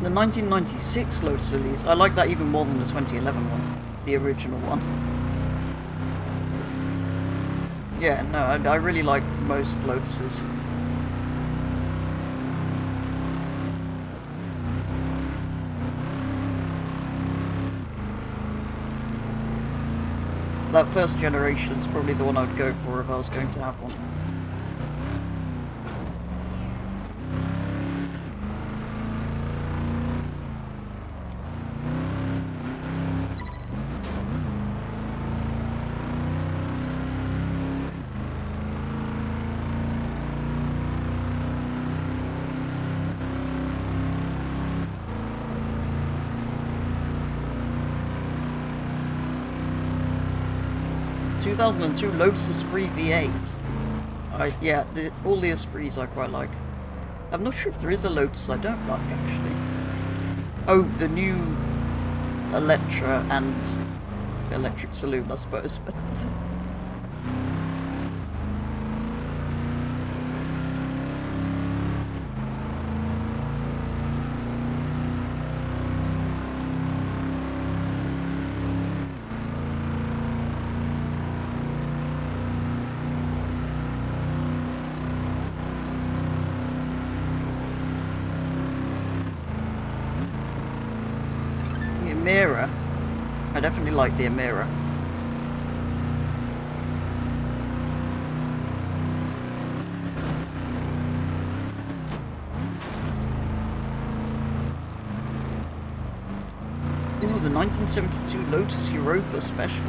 The 1996 Lotus Elise, I like that even more than the 2011 one, the original one. Yeah, no, I really like most Lotuses. That first generation is probably the one I'd go for if I was going to have one. ...2002 Lotus Esprit V8. Yeah, all the Esprits I quite like. I'm not sure if there is a Lotus I don't like, actually. Oh, the new Electra and Electric Saloon, I suppose. But Amira. I definitely like the Amira. Ooh, the 1972 Lotus Europa Special.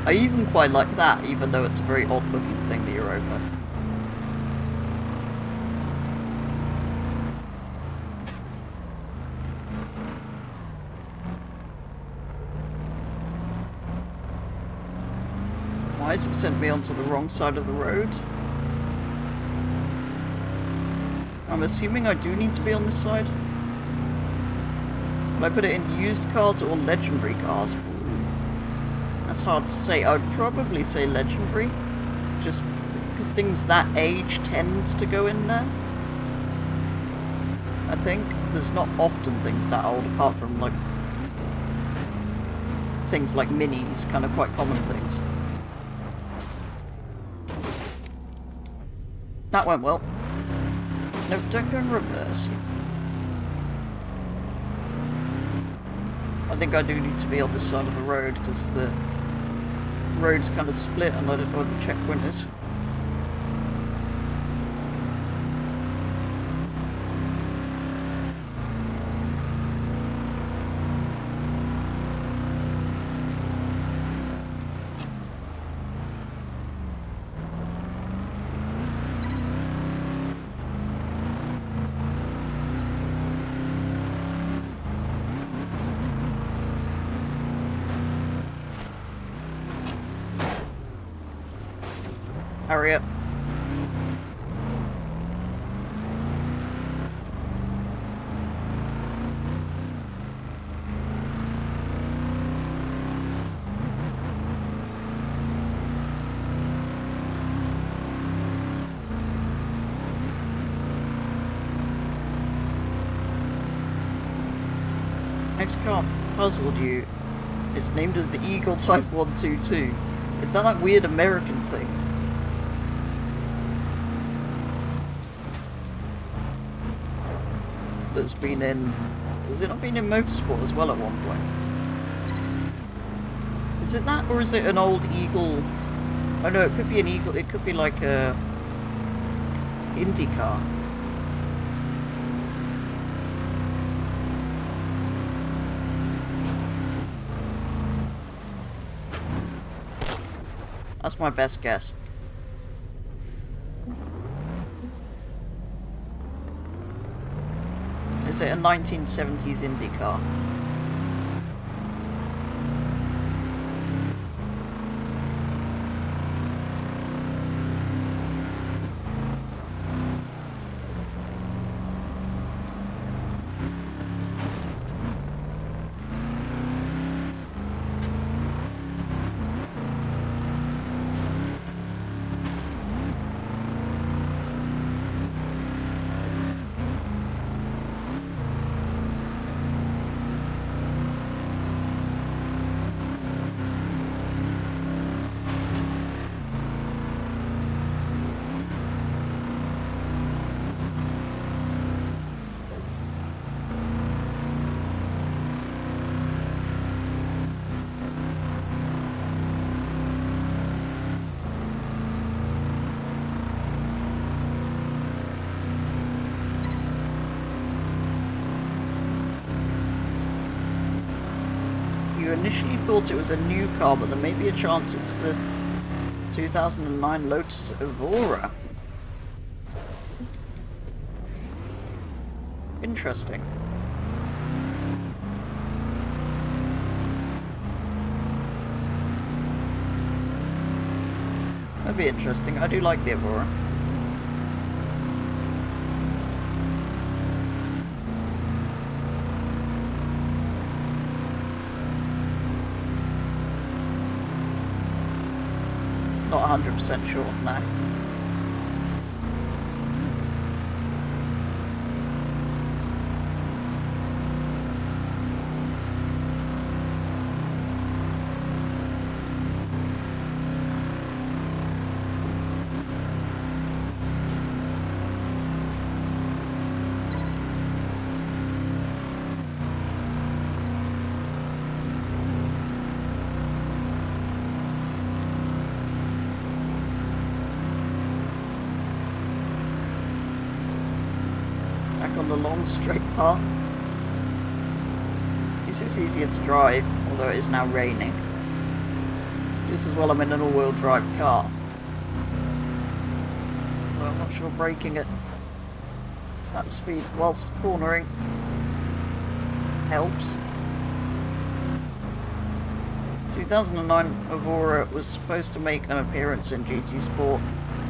I even quite like that, even though it's a very odd looking thing, the Europa. Why has it sent me onto the wrong side of the road? I'm assuming I do need to be on this side. Will I put it in used cars or legendary cars? Ooh. That's hard to say. I would probably say legendary. Just because things that age tend to go in there. I think there's not often things that old, apart from like things like minis, kind of quite common things. That went well. No, don't go in reverse. I think I do need to be on this side of the road because the road's kind of split and I don't know where the checkpoint is. Hurry up. Next car puzzled you. It's named as the Eagle Type 122. Is that weird American thing? That's been in... Has it not been in Motorsport as well at one point? Is it that, or is it an old Eagle? Oh no, it could be an Eagle, it could be like a Indy car. That's my best guess. Is it a 1970s Indy car? You initially thought it was a new car, but there may be a chance it's the 2009 Lotus Evora. Interesting. That'd be interesting. I do like the Evora. Not 100% sure, no. On the long straight path. This is easier to drive, although it is now raining. Just as well I'm in an all-wheel drive car. Well, I'm not sure braking at that speed whilst cornering helps. 2009 Evora was supposed to make an appearance in GT Sport,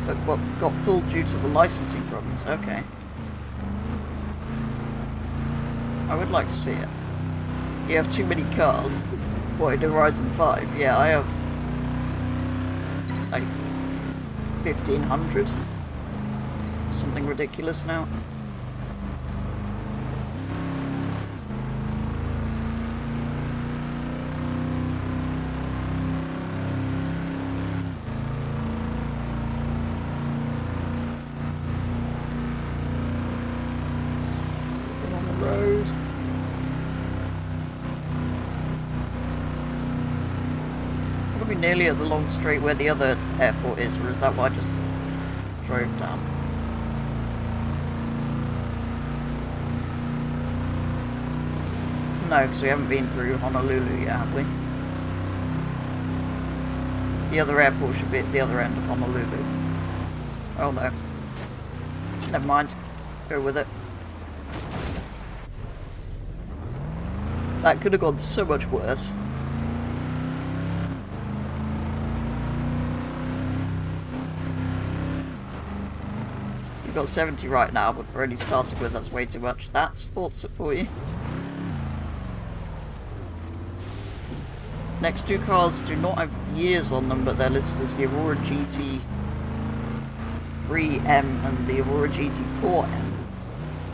but got pulled due to the licensing problems. Okay. I would like to see it. You have too many cars. What, in Horizon 5? Yeah, I have like 1,500. Something ridiculous now. Road. We'll be nearly at the long straight where the other airport is, or is that what I just drove down? No, because we haven't been through Honolulu yet, have we? The other airport should be at the other end of Honolulu. Oh no. Never mind. Go with it. That could have gone so much worse. You've got 70 right now, but for only starting with, that's way too much. That's Forza for you. Next two cars do not have years on them, but they're listed as the Aurora GT3M and the Aurora GT4M.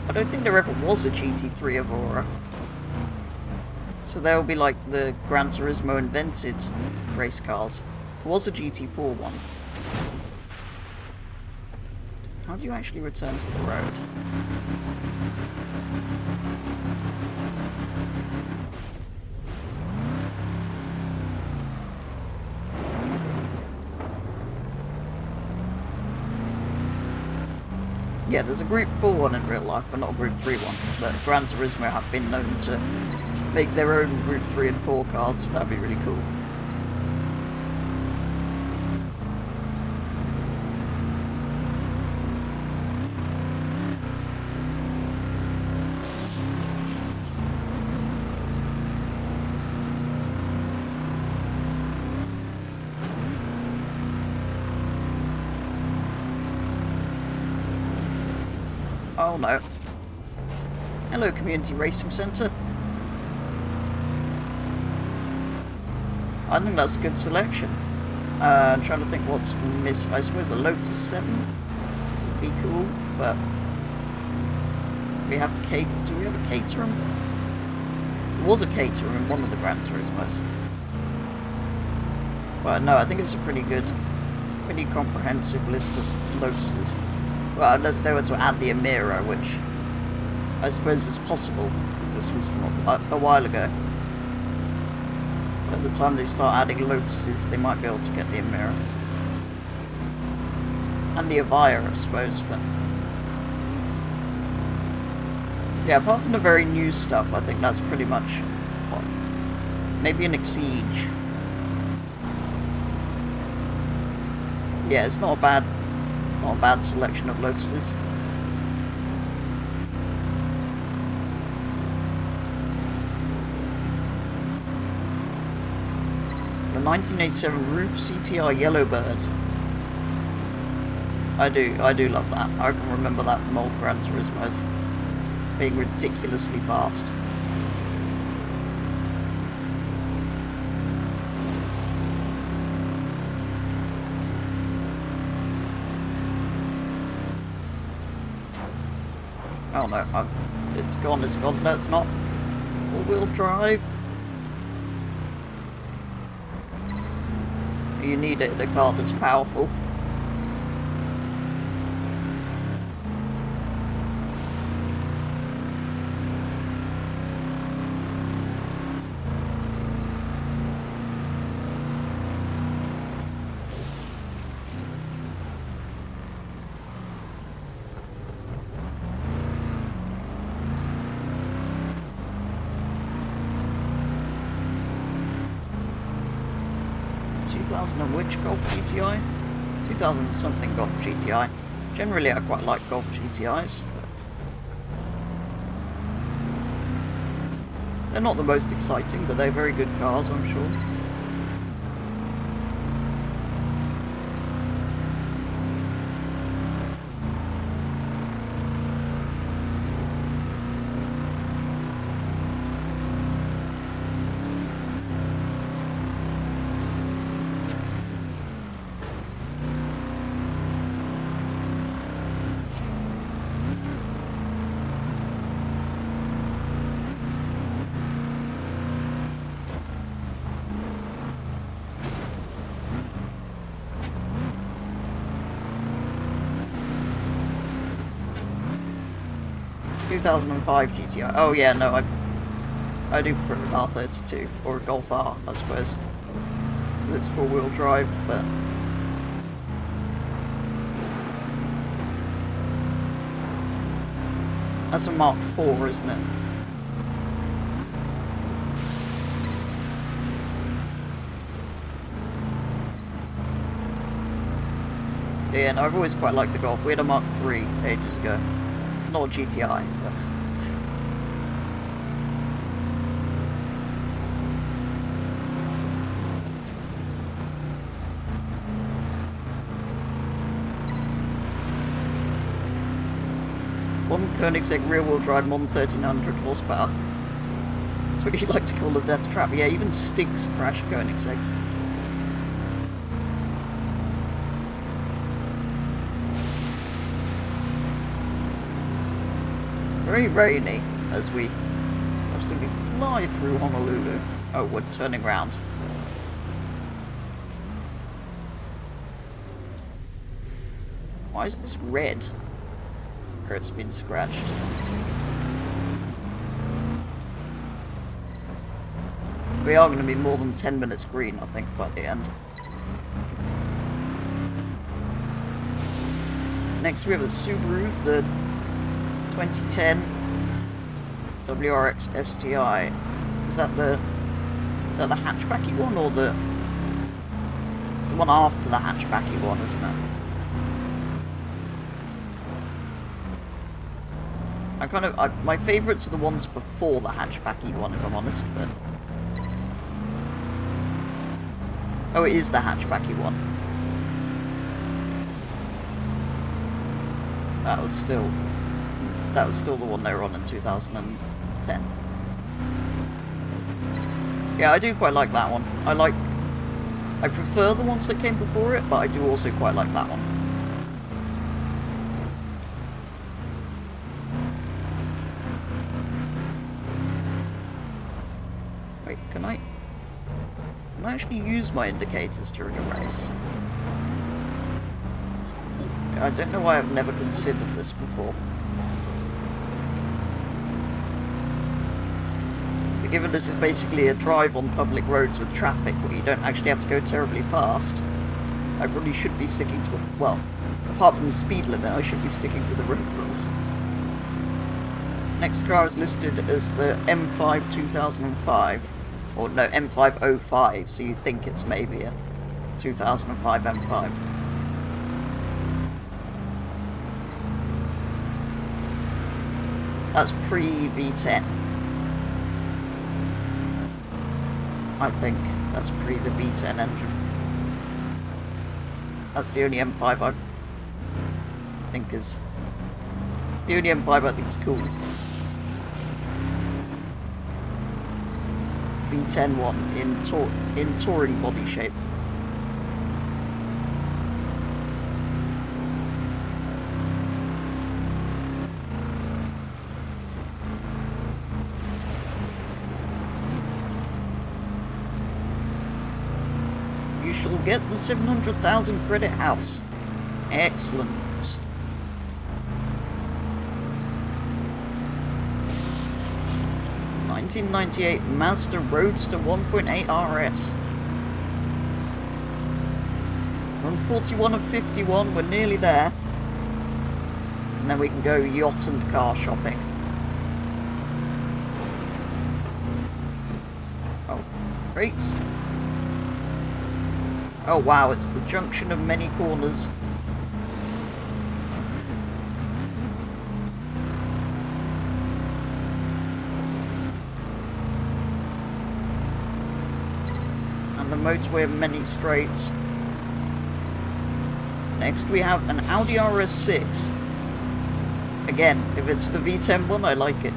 I don't think there ever was a GT3 Aurora. So they'll be like the Gran Turismo invented race cars. There was a GT4 one. How do you actually return to the road? Yeah, there's a Group 4 one in real life, but not a Group 3 one. But Gran Turismo have been known to make their own Group 3 and 4 cars. That'd be really cool. Oh no. Hello, Community Racing Centre. I think that's a good selection. I'm trying to think what's missing. I suppose a Lotus 7 would be cool, but we have do we have a Caterham? There was a Caterham in one of the Gran Turismos. But no, I think it's a pretty good, pretty comprehensive list of Lotuses. Well, unless they were to add the Emira, which I suppose is possible, because this was from a while ago. At the time they start adding Lotuses, they might be able to get the Emira. And the Avaya, I suppose, but... yeah, apart from the very new stuff, I think that's pretty much... what? Maybe an Exige. Yeah, it's not a bad selection of Lotuses. The 1987 Roof CTR Yellowbird. I do love that. I can remember that from old Gran Turismos. Being ridiculously fast. Oh no, it's gone, no it's not. All-wheel drive. You need it in a car that's powerful. And which Golf GTI? 2000 something Golf GTI. Generally I quite like Golf GTIs. They're not the most exciting, but they're very good cars, I'm sure. 2005 GTI. Oh yeah, no, I do prefer an R32 or a Golf R, I suppose. It's four-wheel drive, but that's a Mark IV, isn't it? Yeah, and I've always quite liked the Golf. We had a Mark III ages ago. Not a GTI, but... One Koenigsegg rear-wheel drive, more than 1300 horsepower. That's what you like to call a death trap. Yeah, even Stinks crash Koenigseggs. It's very rainy as we absolutely fly through Honolulu. Oh, we're turning round. Why is this red? Or it's been scratched. We are going to be more than 10 minutes green, I think, by the end. Next we have a Subaru, the 2010 WRX STI. Is that the hatchbacky one, or the... It's the one after the hatchbacky one, isn't it? My favourites are the ones before the hatchbacky one, if I'm honest, but... Oh, it is the hatchbacky one. That was still the one they were on in 2010. Yeah, I do quite like that one. I prefer the ones that came before it, but I do also quite like that one. Wait, can I actually use my indicators during a race? I don't know why I've never considered this before. But given this is basically a drive on public roads with traffic where you don't actually have to go terribly fast, I probably should be sticking to, well, apart from the speed limit, I should be sticking to the road rules. Next car is listed as the M5 2005. Or no, M505, so you think it's maybe a 2005 M5. That's pre-V10. I think that's pre the V10 engine. That's the only M5 I think is... the only M5 I think is cool. V10 one in touring body shape. You shall get the 700,000 credit house. Excellent. 1998 Mazda Roadster 1.8 RS. Run 41 of 51, we're nearly there. And then we can go yacht and car shopping. Oh, brakes. Oh wow, it's the junction of many corners. The motorway of many straights. Next we have an Audi RS6. Again, if it's the V10 one, I like it.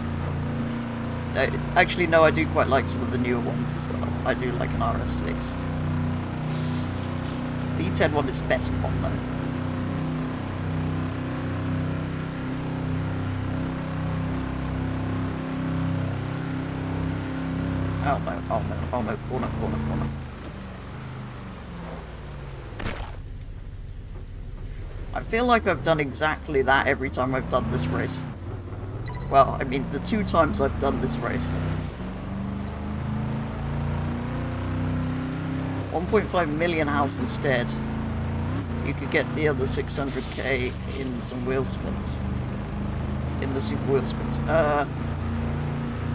Actually, no, I do quite like some of the newer ones as well. I do like an RS6. V10 one is best one though. Oh no, oh no, oh no, corner, corner, corner. I feel like I've done exactly that every time I've done this race. Well, I mean, the 2 times I've done this race. 1.5 million house instead. You could get the other 600k in some wheel spins. In the super wheel spins. I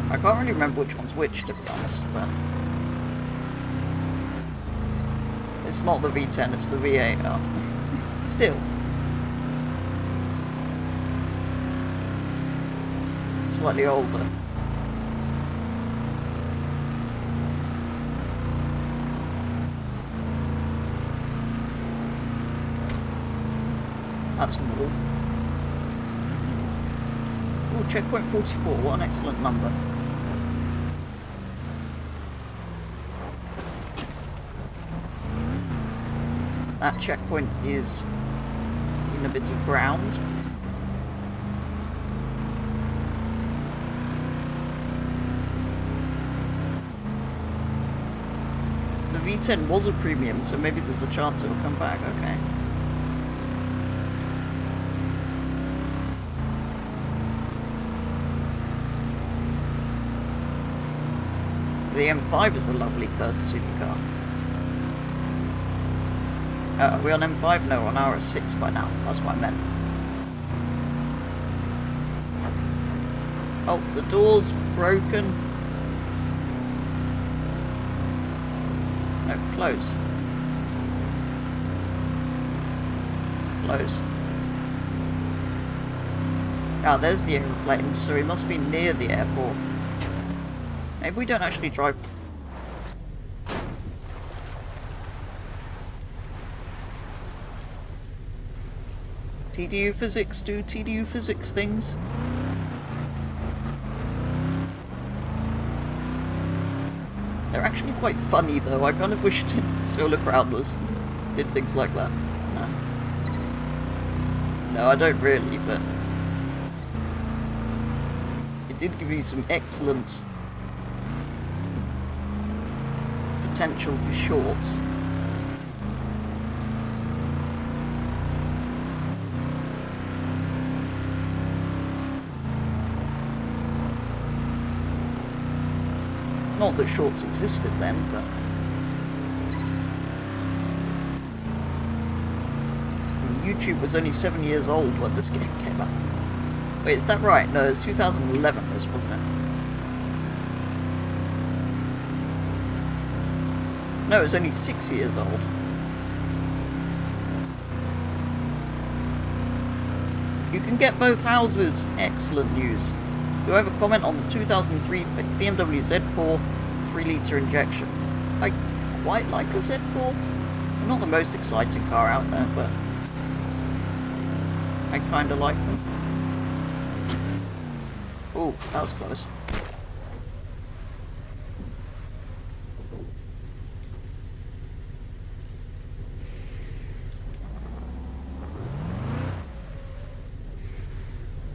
can't really remember which one's which, to be honest, but... It's not the V10, it's the V8. Oh. Still. Slightly older. That's more. Oh, checkpoint 44, what an excellent number. That checkpoint is in a bit of ground. The V10 was a premium, so maybe there's a chance it will come back, okay. The M5 is a lovely first supercar. Are we on M5? No, on RS6 by now. That's what I meant. Oh, the door's broken. No, close. Close. Ah, there's the aeroplane, so we must be near the airport. Maybe we don't actually drive... TDU physics do TDU physics things. They're actually quite funny though. I kind of wish Solar Crown did things like that. No, I don't really, but it did give you some excellent potential for shorts. Not that shorts existed then, but... YouTube was only 7 years old when this game came out. Wait, is that right? No, it was 2011 this, wasn't it? No, it was only 6 years old. You can get both houses. Excellent news. Do I have a comment on the 2003 BMW Z4 3-litre injection? I quite like a Z4. Not the most exciting car out there, but I kind of like them. Oh, that was close.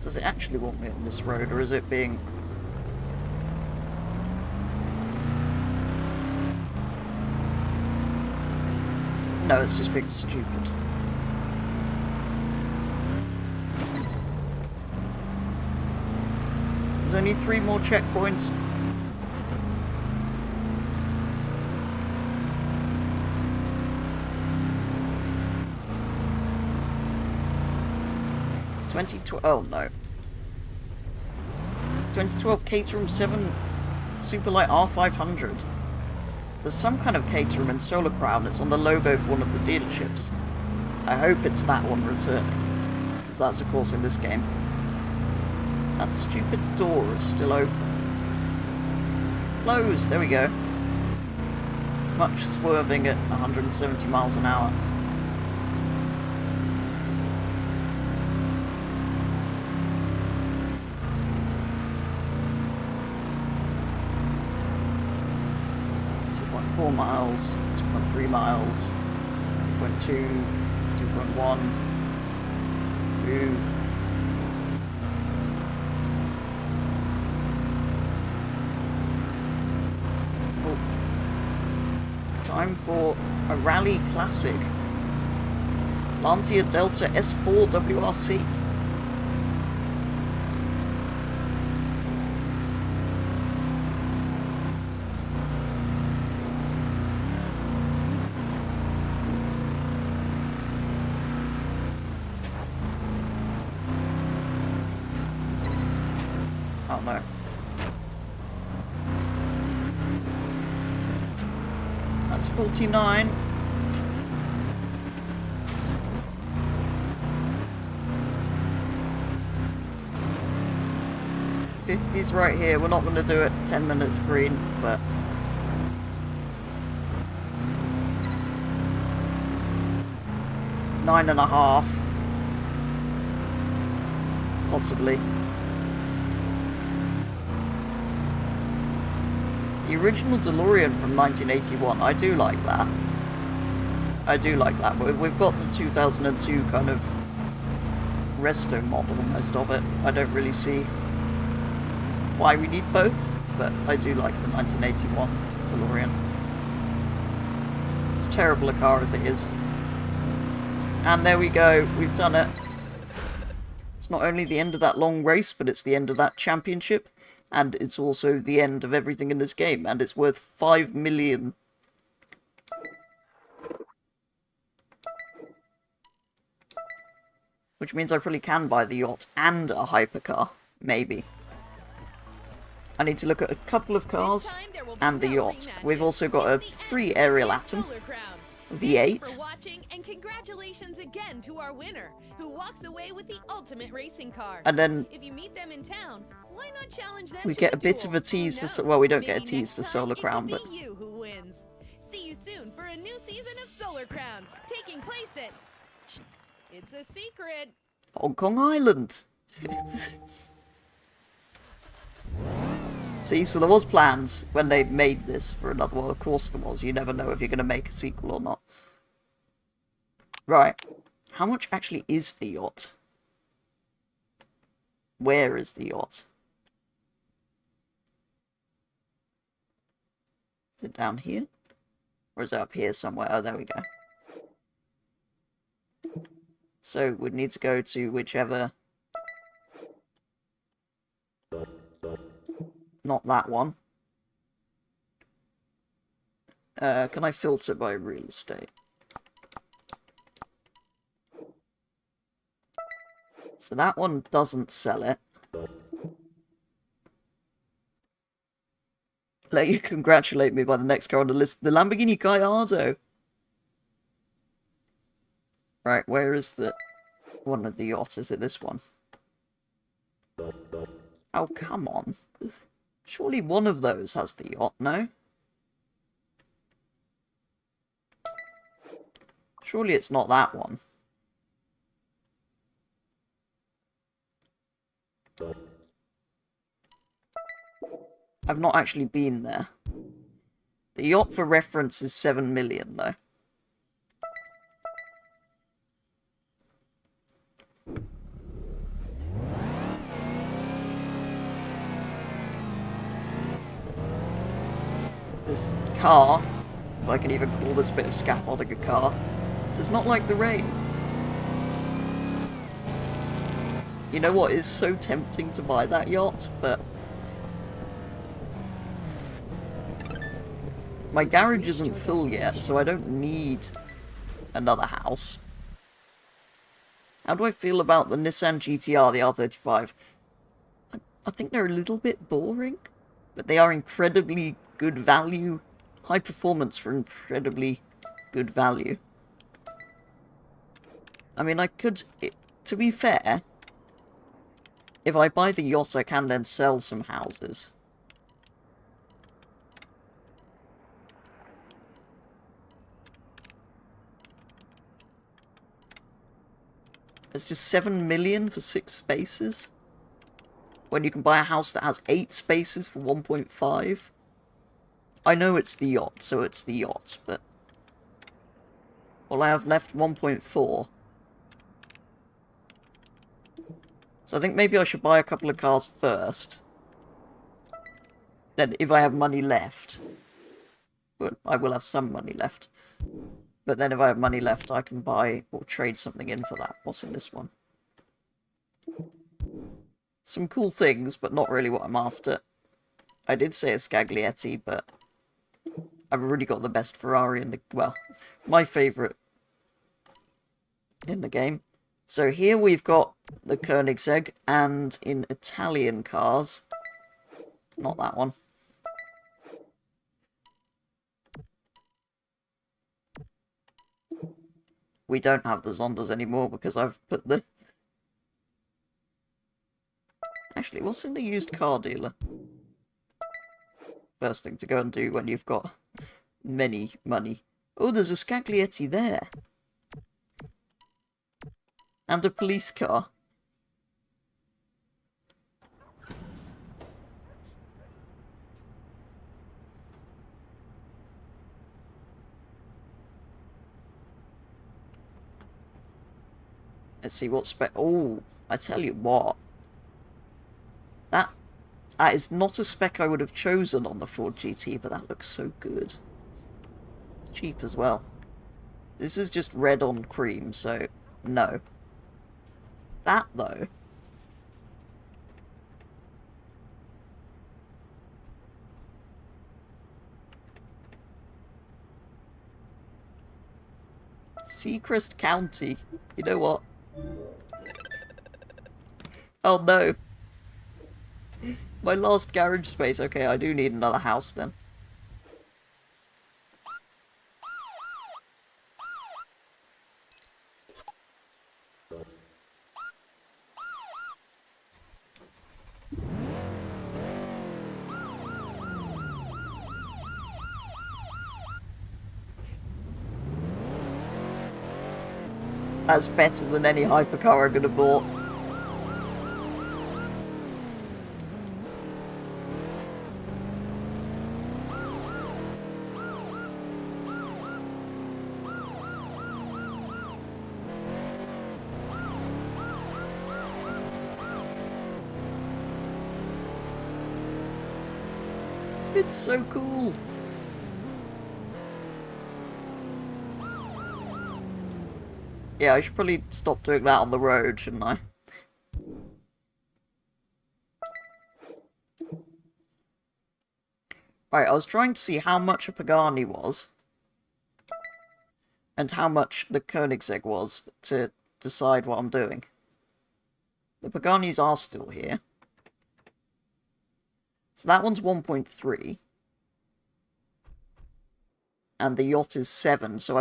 Does it actually want me on this road, or is it being... No, it's just being stupid. There's only 3 more checkpoints. Oh no. 2012 Caterham 7 Superlight R500. There's some kind of Caterham in Solar Crown. It's on the logo for one of the dealerships. I hope it's that one returning, because that's of course in this game. That stupid door is still open. Closed, there we go. Much swerving at 170 miles an hour. Miles, 2.3 miles, 2.2, 2.1, 2. Oh. Time for a rally classic. Lancia Delta S4 WRC. no. That's 49. '50's right here. We're not going to do it 10 minutes green, but... $9.5. Possibly. The original DeLorean from 1981, I do like that. I do like that, but we've got the 2002 kind of resto model, most of it. I don't really see why we need both, but I do like the 1981 DeLorean. It's terrible a car as it is. And there we go, we've done it. It's not only the end of that long race, but it's the end of that championship, and it's also the end of everything in this game, and it's worth 5 million. Which means I probably can buy the yacht and a hypercar, maybe. I need to look at a couple of cars and the yacht. We've also got a free aerial atom, V8. For watching, and congratulations again to our winner, who walks away with the ultimate racing car. And then if you meet them in town, why not challenge them? we to get a bit of a tease for... Well, we don't get a tease for Solar Crown, but... you who wins. See you soon for a new season of Solar Crown, taking place at... It's a secret. Hong Kong Island. See, so there was plans when they made this for another one. Of course there was. You never know if you're going to make a sequel or not. Right. How much actually is the yacht? Where is the yacht? Is it down here? Or is it up here somewhere? Oh, there we go. So we'd need to go to whichever... Not that one. Can I filter by real estate? So that one doesn't sell it. Let you congratulate me by the next car on the list. The Lamborghini Gallardo. Right, where is the one of the yachts? Is it this one? Oh, come on. Surely one of those has the yacht, no? Surely it's not that one. I've not actually been there. The yacht for reference is 7 million, though. This car, if I can even call this bit of scaffolding a car, does not like the rain. You know what is so tempting to buy that yacht, but... my garage isn't full yet, so I don't need another house. How do I feel about the Nissan GTR, the R35? I think they're a little bit boring, but they are incredibly good value. High performance for incredibly good value. I mean, I could... to be fair, if I buy the yacht, I can then sell some houses. It's just 7 million for 6 spaces. When you can buy a house that has 8 spaces for 1.5. I know it's the yacht, so it's the yacht, but... well, I have left 1.4. So I think maybe I should buy a couple of cars first. Then, if I have money left... but I will have some money left. But then if I have money left, I can buy or trade something in for that. What's in this one? Some cool things, but not really what I'm after. I did say a Scaglietti, but I've already got the best Ferrari in the... well, my favourite in the game. So here we've got the Koenigsegg, and in Italian cars, Not that one. We don't have the Zondas anymore because I've put the... Actually, what's in the used car dealer? First thing to go and do when you've got many money. Oh, there's a Scaglietti there. And a police car. Let's see what spec... Oh, I tell you what. That is not a spec I would have chosen on the Ford GT, but that looks so good. It's cheap as well. This is just red on cream, so no. That, though... Seacrest County. You know what? Oh no. My last garage space. Okay, I do need another house then. That's better than any hypercar I could have bought. It's so cool. Yeah, I should probably stop doing that on the road, shouldn't I? Right, I was trying to see how much a Pagani was. And how much the Koenigsegg was to decide what I'm doing. The Paganis are still here. So that one's 1.3. And the yacht is 7, so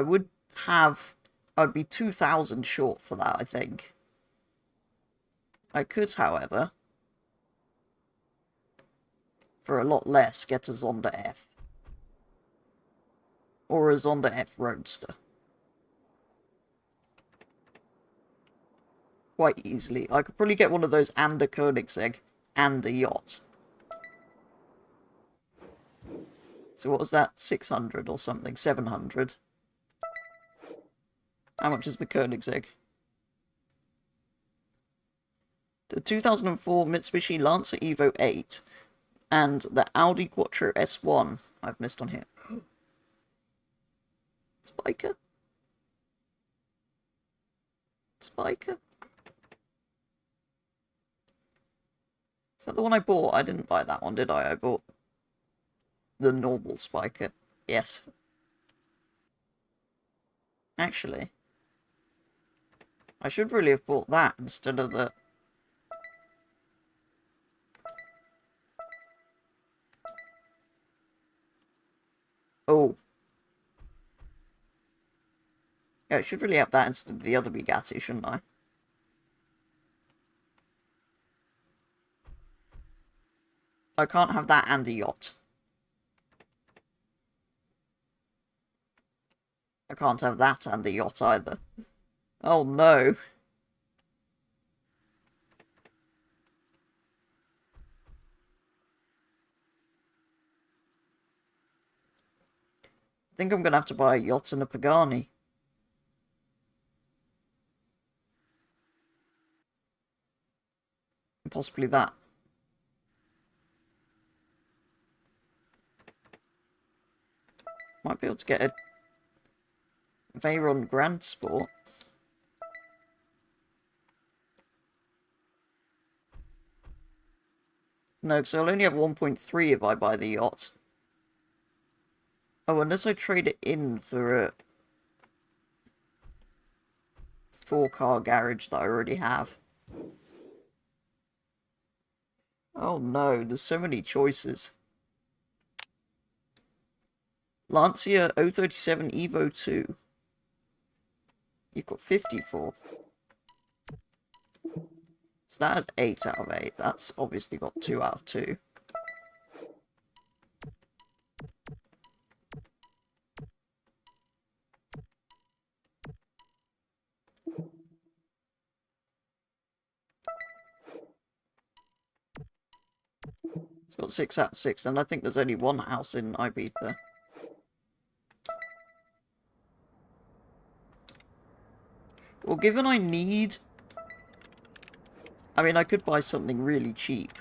I'd be 2,000 short for that, I think. I could, however, for a lot less, get a Zonda F. Or a Zonda F Roadster. Quite easily. I could probably get one of those and a Koenigsegg and a yacht. So what was that? 600 or something? 700. How much is the Koenigsegg? The 2004 Mitsubishi Lancer Evo 8 and the Audi Quattro S1 I've missed on here. Spiker? Spiker? Is that the one I bought? I didn't buy that one, did I? I bought the normal Spiker. Yes. Actually, I should really have bought that instead of the... Oh. Yeah, I should really have that instead of the other Bugatti, shouldn't I? I can't have that and a yacht. I can't have that and a yacht either. Oh no. I think I'm going to have to buy a yacht and a Pagani. And possibly that. Might be able to get a Veyron Grand Sport. No, because I'll only have 1.3 if I buy the yacht. Oh, unless I trade it in for a 4-car garage that I already have. Oh no, there's so many choices. Lancia 037 Evo 2. You've got 54. So that has 8 out of 8. That's obviously got 2 out of 2. It's got 6 out of 6, and I think there's only one house in Ibiza. Well, given I need... I mean, I could buy something really cheap.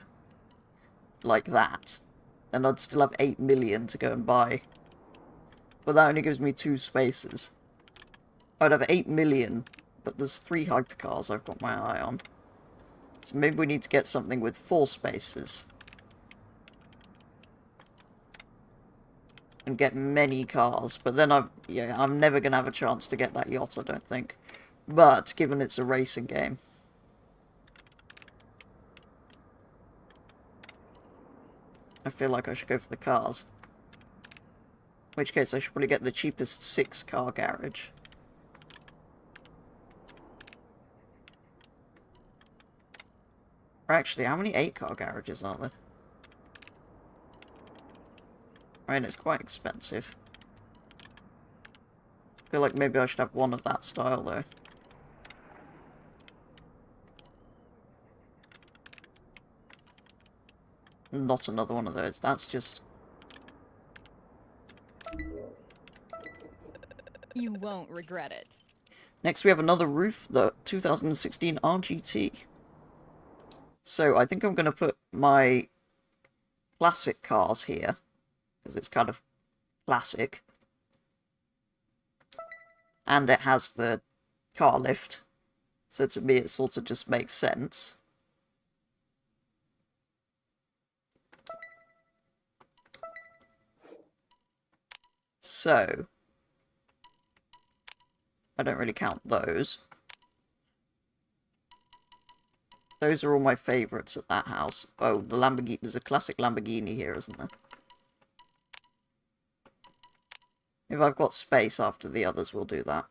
Like that. And I'd still have 8 million to go and buy. But that only gives me 2 spaces. I'd have 8 million, but there's 3 hypercars I've got my eye on. So maybe we need to get something with 4 spaces. And get many cars. But then I'm never going to have a chance to get that yacht, I don't think. But, given it's a racing game... I feel like I should go for the cars. In which case I should probably get the cheapest 6-car garage. Or actually, how many 8-car garages are there? I mean, it's quite expensive. I feel like maybe I should have one of that style, though. Not another one of those. That's just... You won't regret it. Next we have another roof, the 2016 RGT. So I think I'm going to put my classic cars here, because it's kind of classic. And it has the car lift, so to me it sort of just makes sense. So, I don't really count those. Those are all my favourites at that house. Oh, the Lamborghini, there's a classic Lamborghini here, isn't there? If I've got space after the others, we'll do that.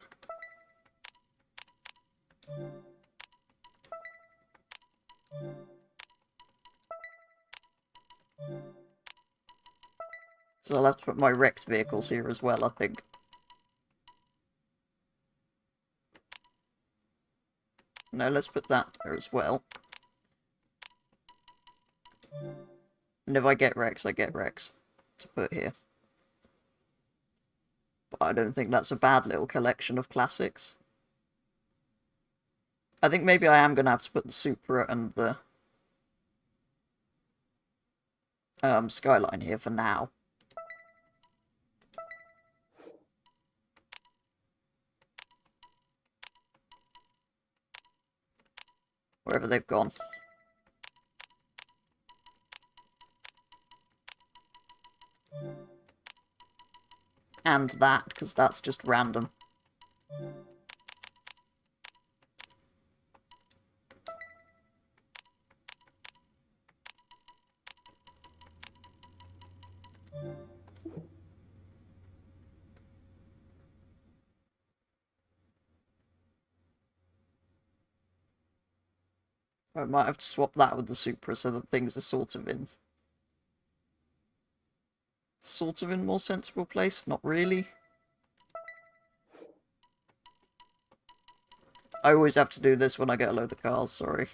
So I'll have to put my wrecked vehicles here as well, I think. No, let's put that there as well. And if I get Rex, I get Rex to put here. But I don't think that's a bad little collection of classics. I think maybe I am going to have to put the Supra and the Skyline here for now. Wherever they've gone. And that, because that's just random. I might have to swap that with the Supra so that things are sort of in more sensible place. Not really. I always have to do this when I get a load of cars, sorry.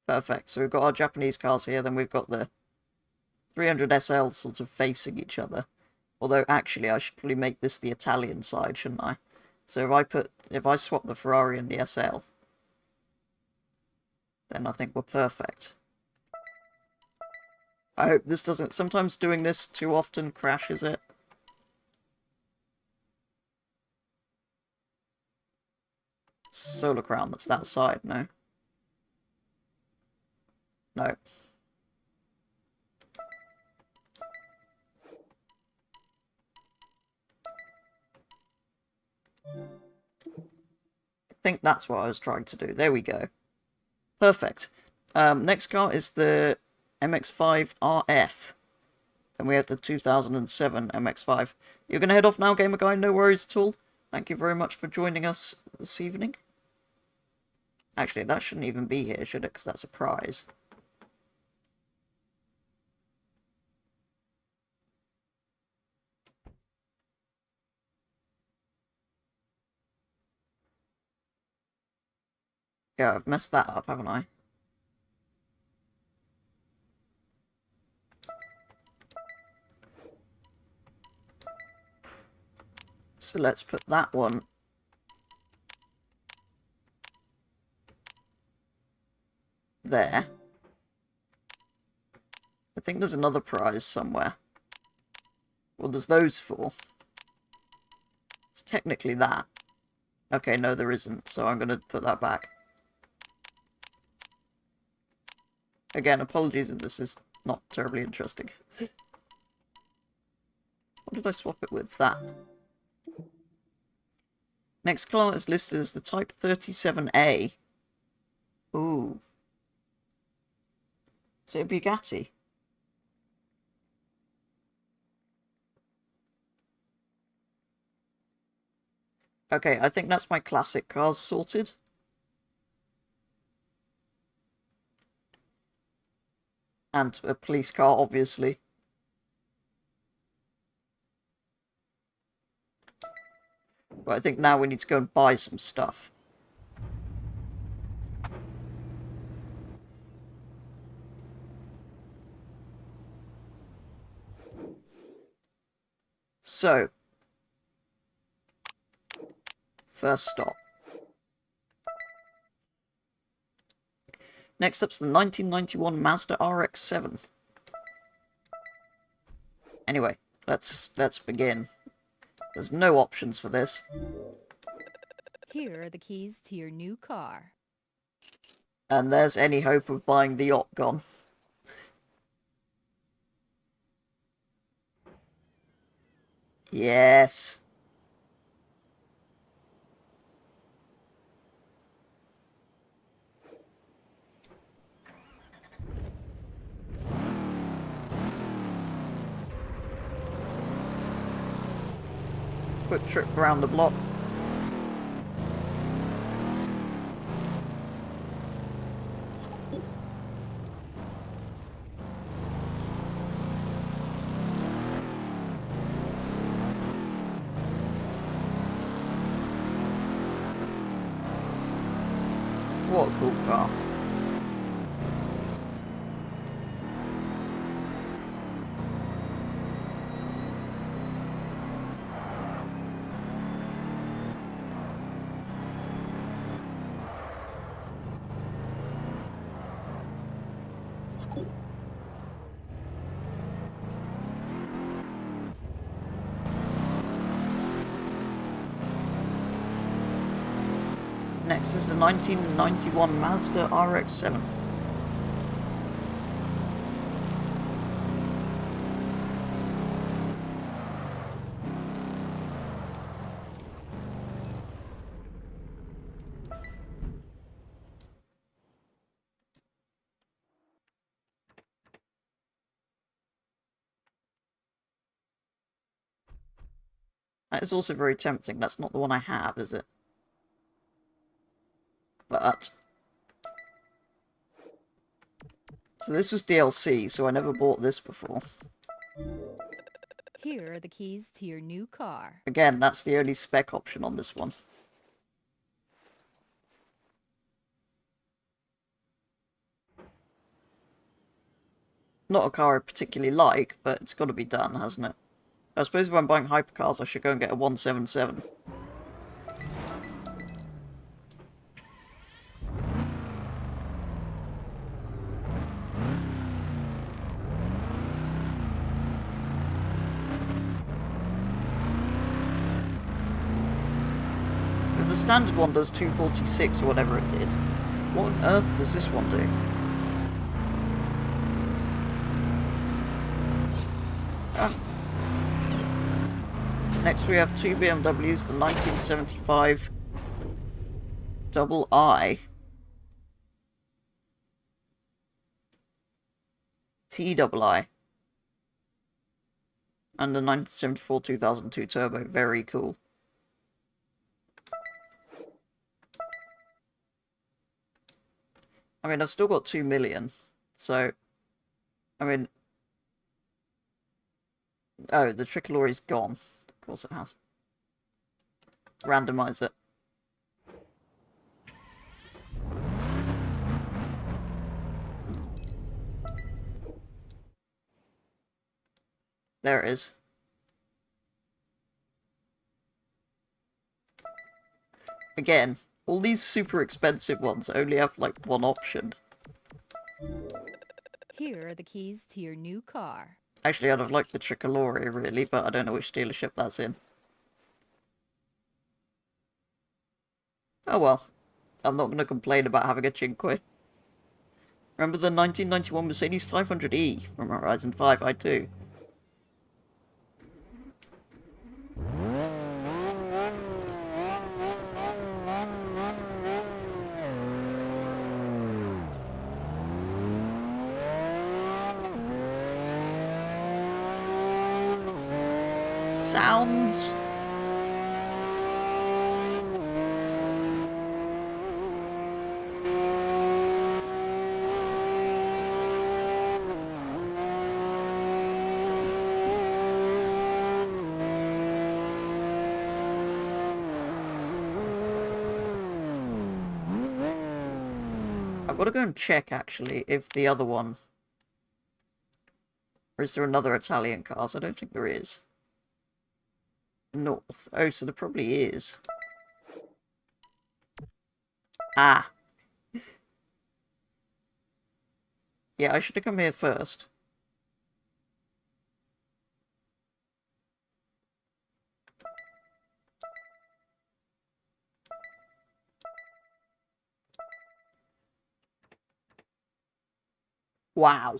Perfect. So we've got our Japanese cars here, then we've got the 300 SL sort of facing each other. Although, actually, I should probably make this the Italian side, shouldn't I? So if I swap the Ferrari and the SL, then I think we're perfect. I hope this doesn't... Sometimes doing this too often crashes it. Solar Crown, that's that side, no? No. I think that's what I was trying to do. There we go. Perfect. Next car is the MX-5 RF. Then we have the 2007 MX-5. You're going to head off now, Gamer Guy? No worries at all. Thank you very much for joining us this evening. Actually, that shouldn't even be here, should it? Because that's a prize. Yeah, I've messed that up, haven't I? So let's put that one there. I think there's another prize somewhere. Well, there's those four. It's technically that. Okay, no, there isn't, so I'm going to put that back. Again, apologies if this is not terribly interesting. What did I swap it with? That. Next car is listed as the Type 37A. Ooh. Is it a Bugatti? Okay, I think that's my classic cars sorted. And a police car, obviously. But I think now we need to go and buy some stuff. So, first stop. Next up's the 1991 Mazda RX-7. Anyway, let's begin. There's no options for this. Here are the keys to your new car. And there's any hope of buying the yacht gone. Yes. Quick trip around the block. What a cool car. Next is the 1991 Mazda RX-7. That is also very tempting. That's not the one I have, is it? But... So this was DLC, so I never bought this before. Here are the keys to your new car. Again, that's the only spec option on this one. Not a car I particularly like, but it's got to be done, hasn't it? I suppose if I'm buying hypercars, I should go and get a 177. If the standard one does 246 or whatever it did, what on earth does this one do? Ah. Next we have two BMWs, the 1975 Double I. T double I. And the 1974-2002 turbo. Very cool. I mean, I've still got 2 million. So, I mean... Oh, the Tricolori's gone. Of course it has. Randomize it. There it is. Again, all these super expensive ones only have, like, one option. Here are the keys to your new car. Actually, I'd have liked the Tricolore, really, but I don't know which dealership that's in. Oh well. I'm not going to complain about having a Cinque. Remember the 1991 Mercedes 500e from Horizon 5? I do. Sounds. I've got to go and check, actually, if the other one... Or is there another Italian cars? I don't think there is. North. Oh, so there probably is. Ah. Yeah, I should have come here first. Wow.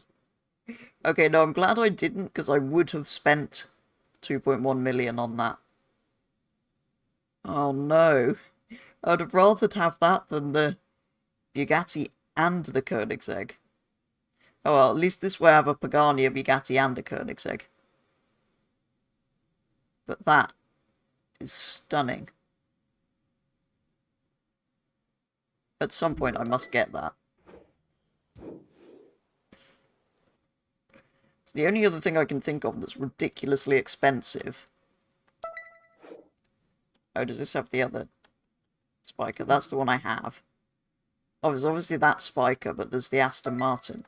Okay, no, I'm glad I didn't, because I would have spent 2.1 million on that. Oh no. I'd have rather have that than the Bugatti and the Koenigsegg. Oh well, at least this way I have a Pagani, a Bugatti, and a Koenigsegg. But that is stunning. At some point I must get that. So the only other thing I can think of that's ridiculously expensive... Oh, does this have the other Spiker? That's the one I have. Oh, there's obviously that Spiker, but there's the Aston Martin.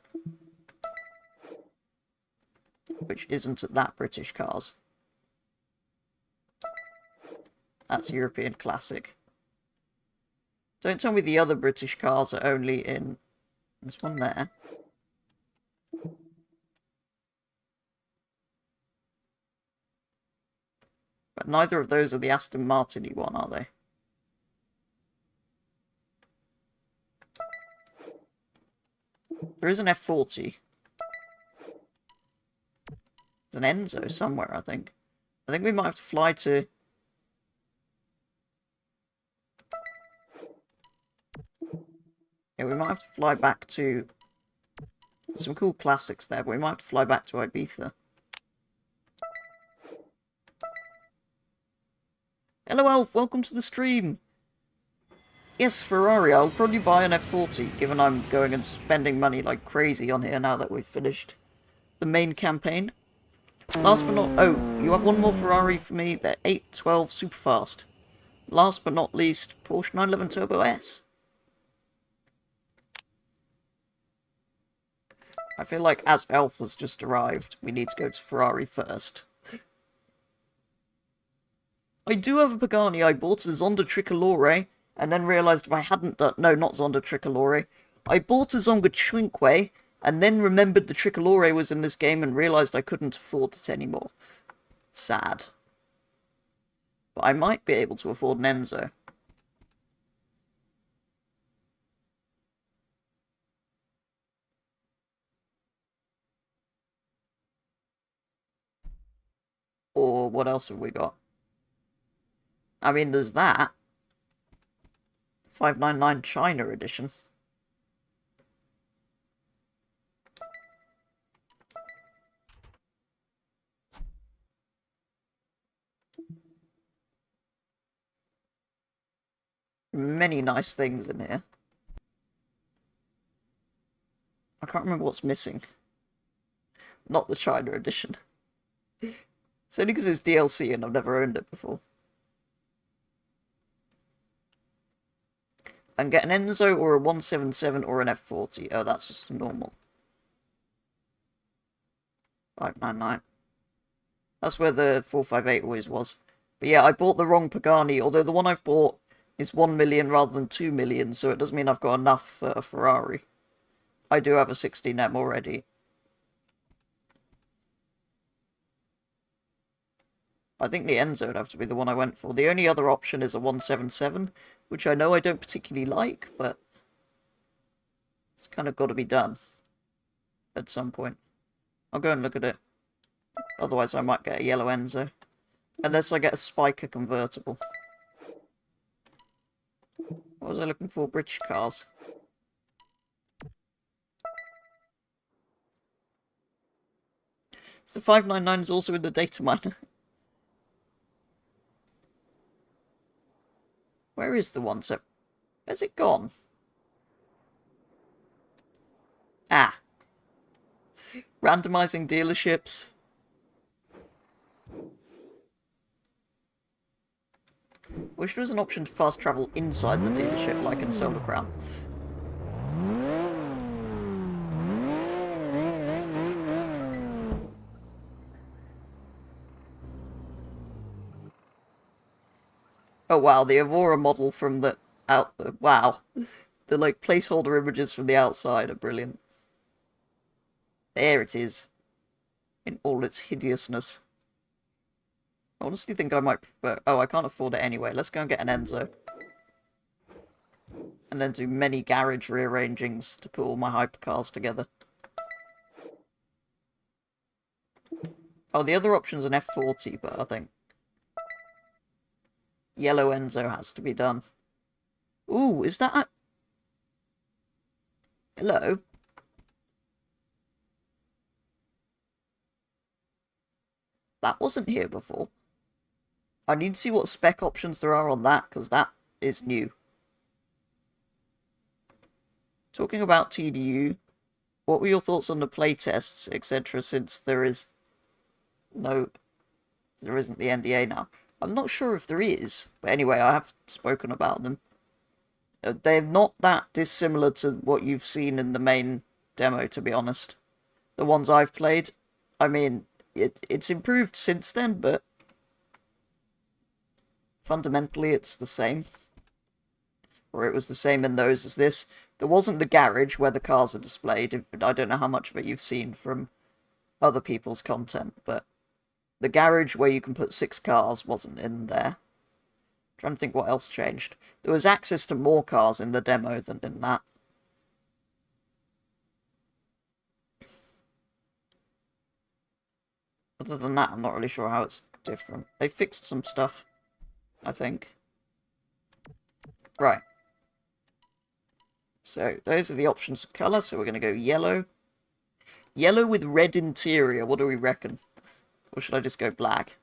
Which isn't at that British cars. That's European Classic. Don't tell me the other British cars are only in... There's one there. But neither of those are the Aston Martin-y one, are they? There is an F40. There's an Enzo somewhere, I think. I think we might have to fly to... Yeah, we might have to fly back to... There's some cool classics there, but we might have to fly back to Ibiza. Hello, Elf! Welcome to the stream! Yes, Ferrari. I'll probably buy an F40, given I'm going and spending money like crazy on here now that we've finished the main campaign. Last but not... Oh, you have one more Ferrari for me. They're 812 Superfast. Last but not least, Porsche 911 Turbo S. I feel like as Elf has just arrived, we need to go to Ferrari first. I do have a Pagani. I bought a Zonda Tricolore, and then realised if I hadn't done... No, not Zonda Tricolore. I bought a Zonda Cinque, and then remembered the Tricolore was in this game and realised I couldn't afford it anymore. Sad. But I might be able to afford an Enzo. Or what else have we got? I mean, there's that. 599 China edition. Many nice things in here. I can't remember what's missing. Not the China edition. It's only because it's DLC and I've never owned it before. I can get an Enzo or a 177 or an F40. Oh, that's just normal. 599. That's where the 458 always was. But yeah, I bought the wrong Pagani, although the one I've bought is 1 million rather than 2 million, so it does mean I've got enough for a Ferrari. I do have a 16M already. I think the Enzo would have to be the one I went for. The only other option is a 177, which I know I don't particularly like, but it's kind of got to be done at some point. I'll go and look at it. Otherwise I might get a yellow Enzo. Unless I get a Spiker convertible. What was I looking for? British cars. So 599 is also in the data miner. Where is the one? So, where's it gone? Ah. Randomizing dealerships. Wish there was an option to fast travel inside the dealership, like in Solar Crown. Oh wow, the Evora model from the wow. The like placeholder images from the outside are brilliant. There it is. In all its hideousness. I honestly think I might prefer... Oh, I can't afford it anyway. Let's go and get an Enzo. And then do many garage rearrangings to put all my hypercars together. Oh, the other option's an F40, but I think yellow Enzo has to be done. Ooh, is that a... Hello? That wasn't here before. I need to see what spec options there are on that, because that is new. Talking about TDU, what were your thoughts on the playtests, etc., since there isn't the NDA now? I'm not sure if there is, but anyway, I have spoken about them. They're not that dissimilar to what you've seen in the main demo, to be honest. The ones I've played, I mean, it's improved since then, but fundamentally it's the same. Or it was the same in those as this. There wasn't the garage where the cars are displayed. I don't know how much of it you've seen from other people's content, but the garage where you can put 6 cars wasn't in there. I'm trying to think what else changed. There was access to more cars in the demo than in that. Other than that, I'm not really sure how it's different. They fixed some stuff, I think. Right. So, those are the options of colour, so we're going to go yellow. Yellow with red interior, what do we reckon? Or should I just go black?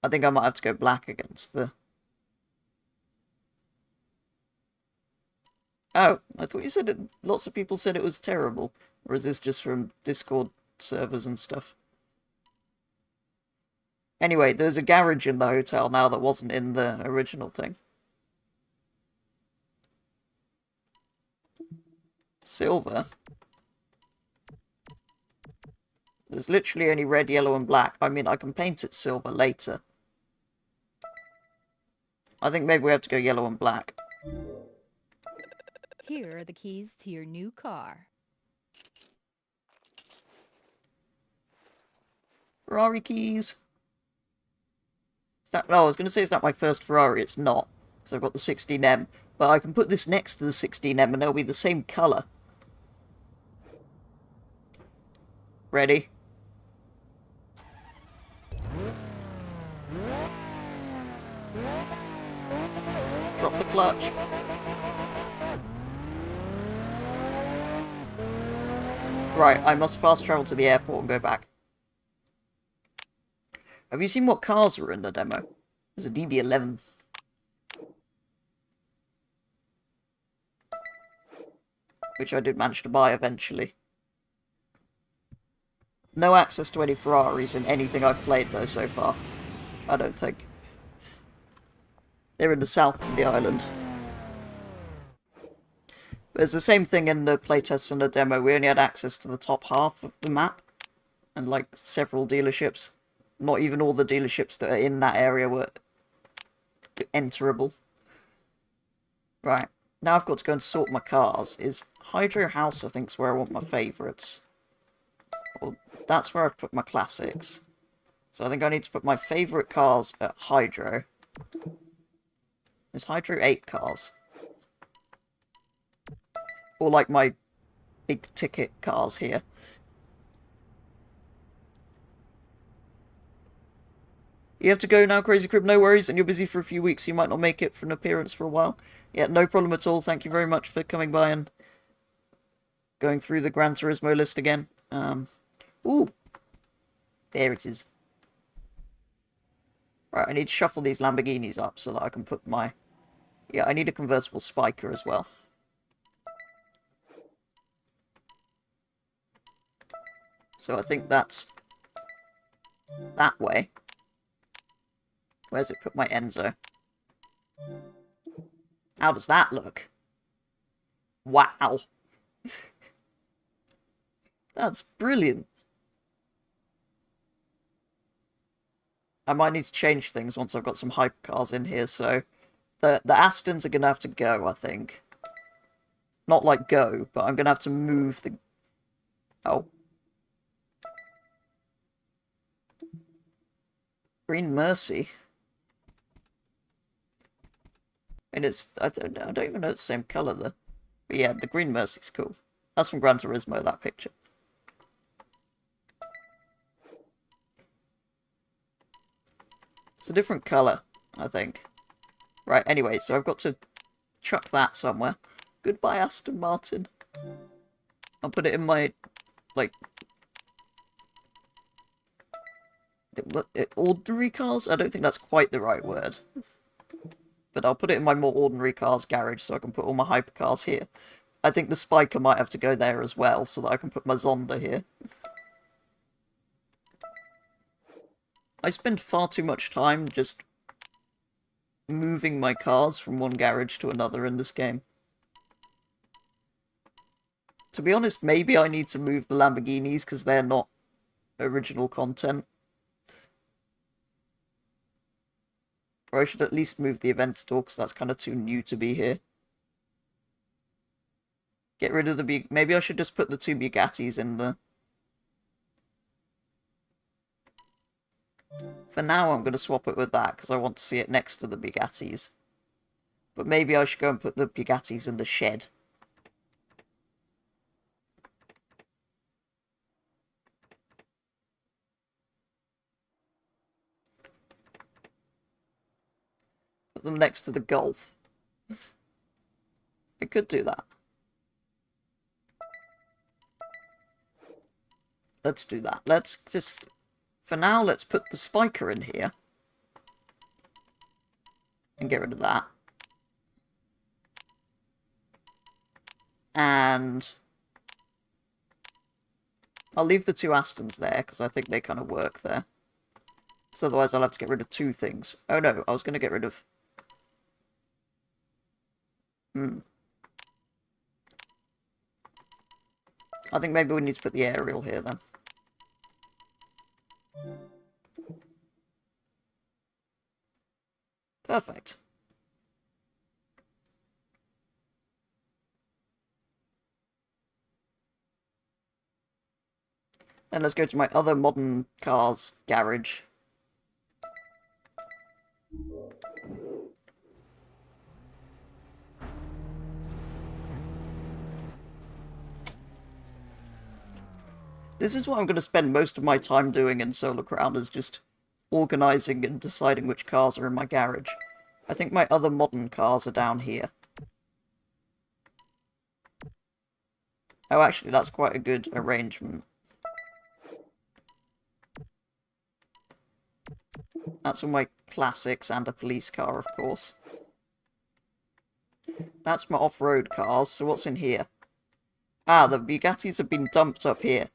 I think I might have to go black against the... Oh, I thought you said it... Lots of people said it was terrible. Or is this just from Discord servers and stuff? Anyway, there's a garage in the hotel now that wasn't in the original thing. Silver. There's literally only red, yellow, and black. I mean, I can paint it silver later. I think maybe we have to go yellow and black. Here are the keys to your new car. Ferrari keys. No, I was going to say it's not my first Ferrari. It's not. Because I've got the 16M. But I can put this next to the 16M and they'll be the same colour. Ready? clutch. Right, I must fast travel to the airport and go back. Have you seen what cars are in the demo? There's a DB11. Which I did manage to buy eventually. No access to any Ferraris in anything I've played though so far. I don't think. They're in the south of the island. But it's the same thing in the playtests and the demo. We only had access to the top half of the map. And like several dealerships. Not even all the dealerships that are in that area were enterable. Right. Now I've got to go and sort my cars. Is Hydro House, I think, is where I want my favourites. Well, that's where I've put my classics. So I think I need to put my favourite cars at Hydro. Is Hydro 8 cars? Or like my big ticket cars here. You have to go now, Crazy Crib, no worries, and you're busy for a few weeks, so you might not make it for an appearance for a while. Yeah, no problem at all, thank you very much for coming by and going through the Gran Turismo list again. Ooh! There it is. Right, I need to shuffle these Lamborghinis up so that I can put my... Yeah, I need a convertible spiker as well. So I think that's that way. Where's it put my Enzo? How does that look? Wow. That's brilliant. I might need to change things once I've got some hypercars in here, so... The Astons are going to have to go, I think. Not like go, but I'm going to have to move the... Oh. Green Mercy. And it's... I don't even know it's the same colour, though. But yeah, the Green Mercy's cool. That's from Gran Turismo, that picture. It's a different colour, I think. Right, anyway, so I've got to chuck that somewhere. Goodbye, Aston Martin. I'll put it in my, like... ordinary cars? I don't think that's quite the right word. But I'll put it in my more ordinary cars garage so I can put all my hypercars here. I think the Spiker might have to go there as well so that I can put my Zonda here. I spend far too much time just moving my cars from one garage to another in this game. To be honest, maybe I need to move the Lamborghinis because they're not original content. Or I should at least move the Aventador because that's kind of too new to be here. Get rid of the... Maybe I should just put the two Bugattis in the... For now, I'm going to swap it with that, because I want to see it next to the Bugattis. But maybe I should go and put the Bugattis in the shed. Put them next to the Golf. I could do that. Let's do that. Let's just... For now, let's put the Spiker in here. And get rid of that. And... I'll leave the two Astons there, because I think they kind of work there. So otherwise I'll have to get rid of two things. Oh no, I was going to get rid of... I think maybe we need to put the Aerial here then. Perfect. Then let's go to my other modern cars garage. This is what I'm going to spend most of my time doing in Solar Crown, is just organising and deciding which cars are in my garage. I think my other modern cars are down here. Oh, actually, that's quite a good arrangement. That's all my classics and a police car, of course. That's my off-road cars, so what's in here? Ah, the Bugattis have been dumped up here.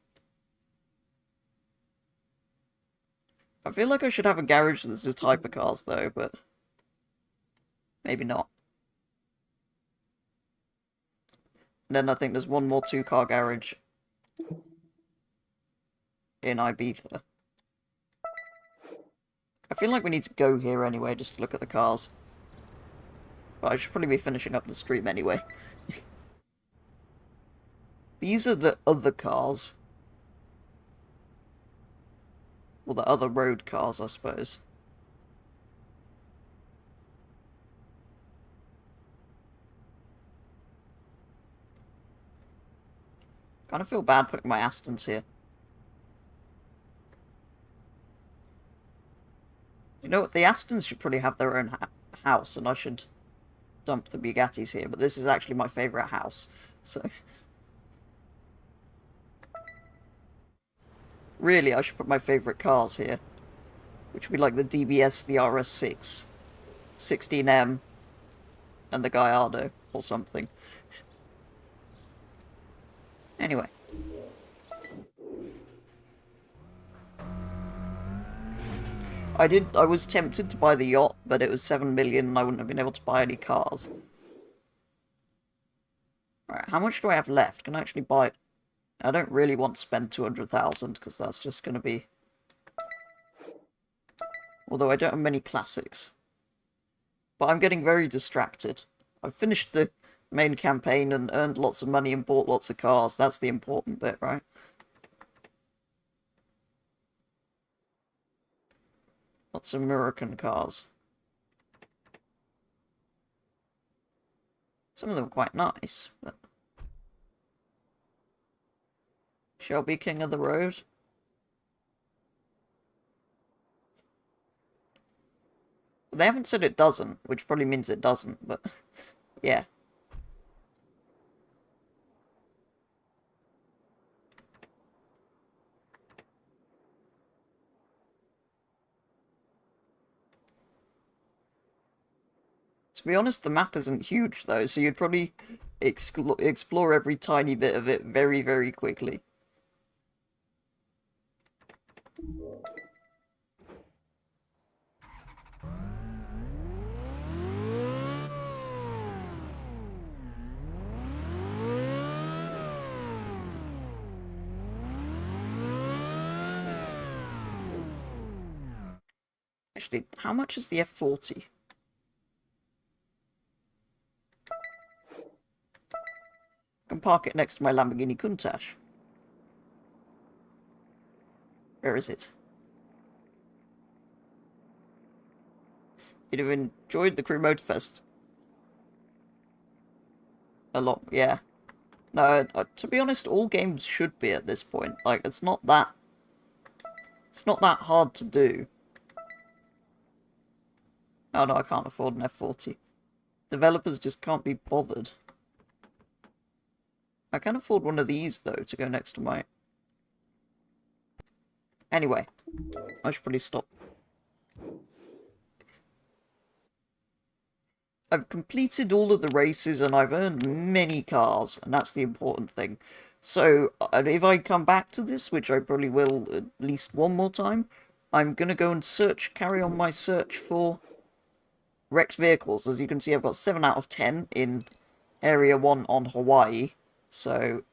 I feel like I should have a garage that's just hypercars, though, but maybe not. And then I think there's one more two-car garage in Ibiza. I feel like we need to go here anyway, just to look at the cars. But I should probably be finishing up the stream anyway. These are the other cars. Well, the other road cars, I suppose. Kind of feel bad putting my Astons here. You know what? The Astons should probably have their own house, and I should dump the Bugattis here. But this is actually my favourite house, so... Really, I should put my favourite cars here. Which would be like the DBS, the RS6, 16M, and the Gallardo, or something. Anyway. I was tempted to buy the yacht, but it was 7 million and I wouldn't have been able to buy any cars. Alright, how much do I have left? Can I actually buy... I don't really want to spend 200,000, because that's just going to be... Although I don't have many classics. But I'm getting very distracted. I've finished the main campaign and earned lots of money and bought lots of cars. That's the important bit, right? Lots of American cars. Some of them are quite nice, but... Shall be king of the road? They haven't said it doesn't, which probably means it doesn't, but... yeah. To be honest, the map isn't huge, though, so you'd probably explore every tiny bit of it very, very quickly. Actually, how much is the F40? I can park it next to my Lamborghini Countach. Where is it? You'd have enjoyed the Crew Motorfest a lot, yeah. No, to be honest, all games should be at this point. Like, it's not that hard to do. Oh no, I can't afford an F40. Developers just can't be bothered. I can afford one of these, though, to go next to my... Anyway, I should probably stop. I've completed all of the races, and I've earned many cars, and that's the important thing. So, if I come back to this, which I probably will at least one more time, I'm going to go and carry on my search for wrecked vehicles. As you can see, I've got 7 out of 10 in Area 1 on Hawaii. So,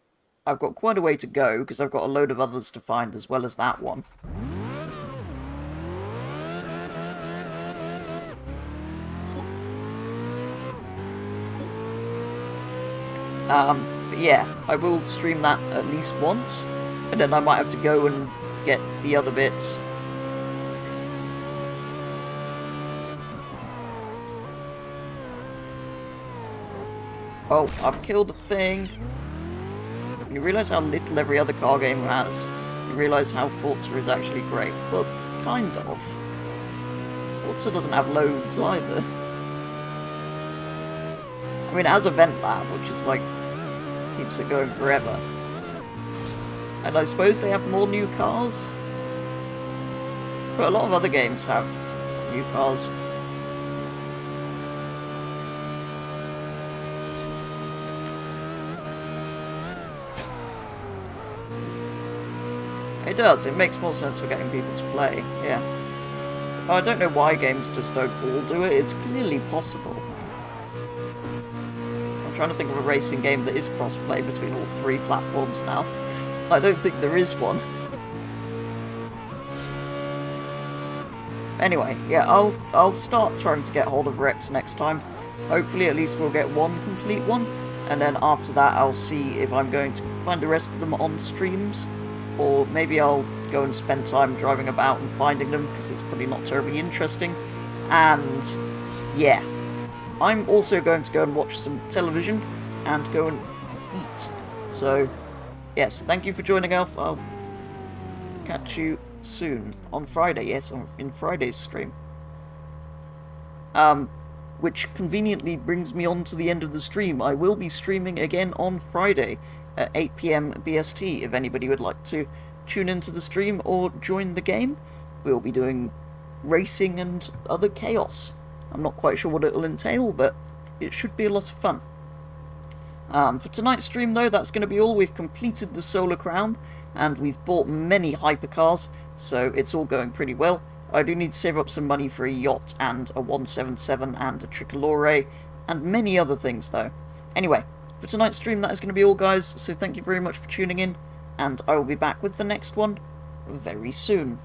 I've got quite a way to go, because I've got a load of others to find as well as that one. But yeah, I will stream that at least once, and then I might have to go and get the other bits. Oh, I've killed a thing. When you realise how little every other car game has, you realise how Forza is actually great. Well, kind of. Forza doesn't have loads either. I mean, it has a vent lab, which is like, keeps it going forever. And I suppose they have more new cars? But a lot of other games have new cars. It does, it makes more sense for getting people to play, yeah. I don't know why games just don't all do it, it's clearly possible. I'm trying to think of a racing game that is cross-play between all 3 platforms now. I don't think there is one. Anyway, yeah, I'll start trying to get hold of Rex next time. Hopefully at least we'll get one complete one, and then after that I'll see if I'm going to find the rest of them on streams, or maybe I'll go and spend time driving about and finding them, because it's probably not terribly interesting. And yeah, I'm also going to go and watch some television and go and eat. So yes, thank you for joining, Elf. I'll catch you soon on Friday. Yes, in Friday's stream. Which conveniently brings me on to the end of the stream. I will be streaming again on Friday at 8 PM BST if anybody would like to tune into the stream or join the game. We'll be doing racing and other chaos. I'm not quite sure what it'll entail, but it should be a lot of fun. For tonight's stream, though, that's going to be all. We've completed the Solar Crown, and we've bought many hypercars, so it's all going pretty well. I do need to save up some money for a yacht and a 177 and a Tricolore, and many other things, though. Anyway, for tonight's stream, that is going to be all, guys, so thank you very much for tuning in, and I will be back with the next one very soon.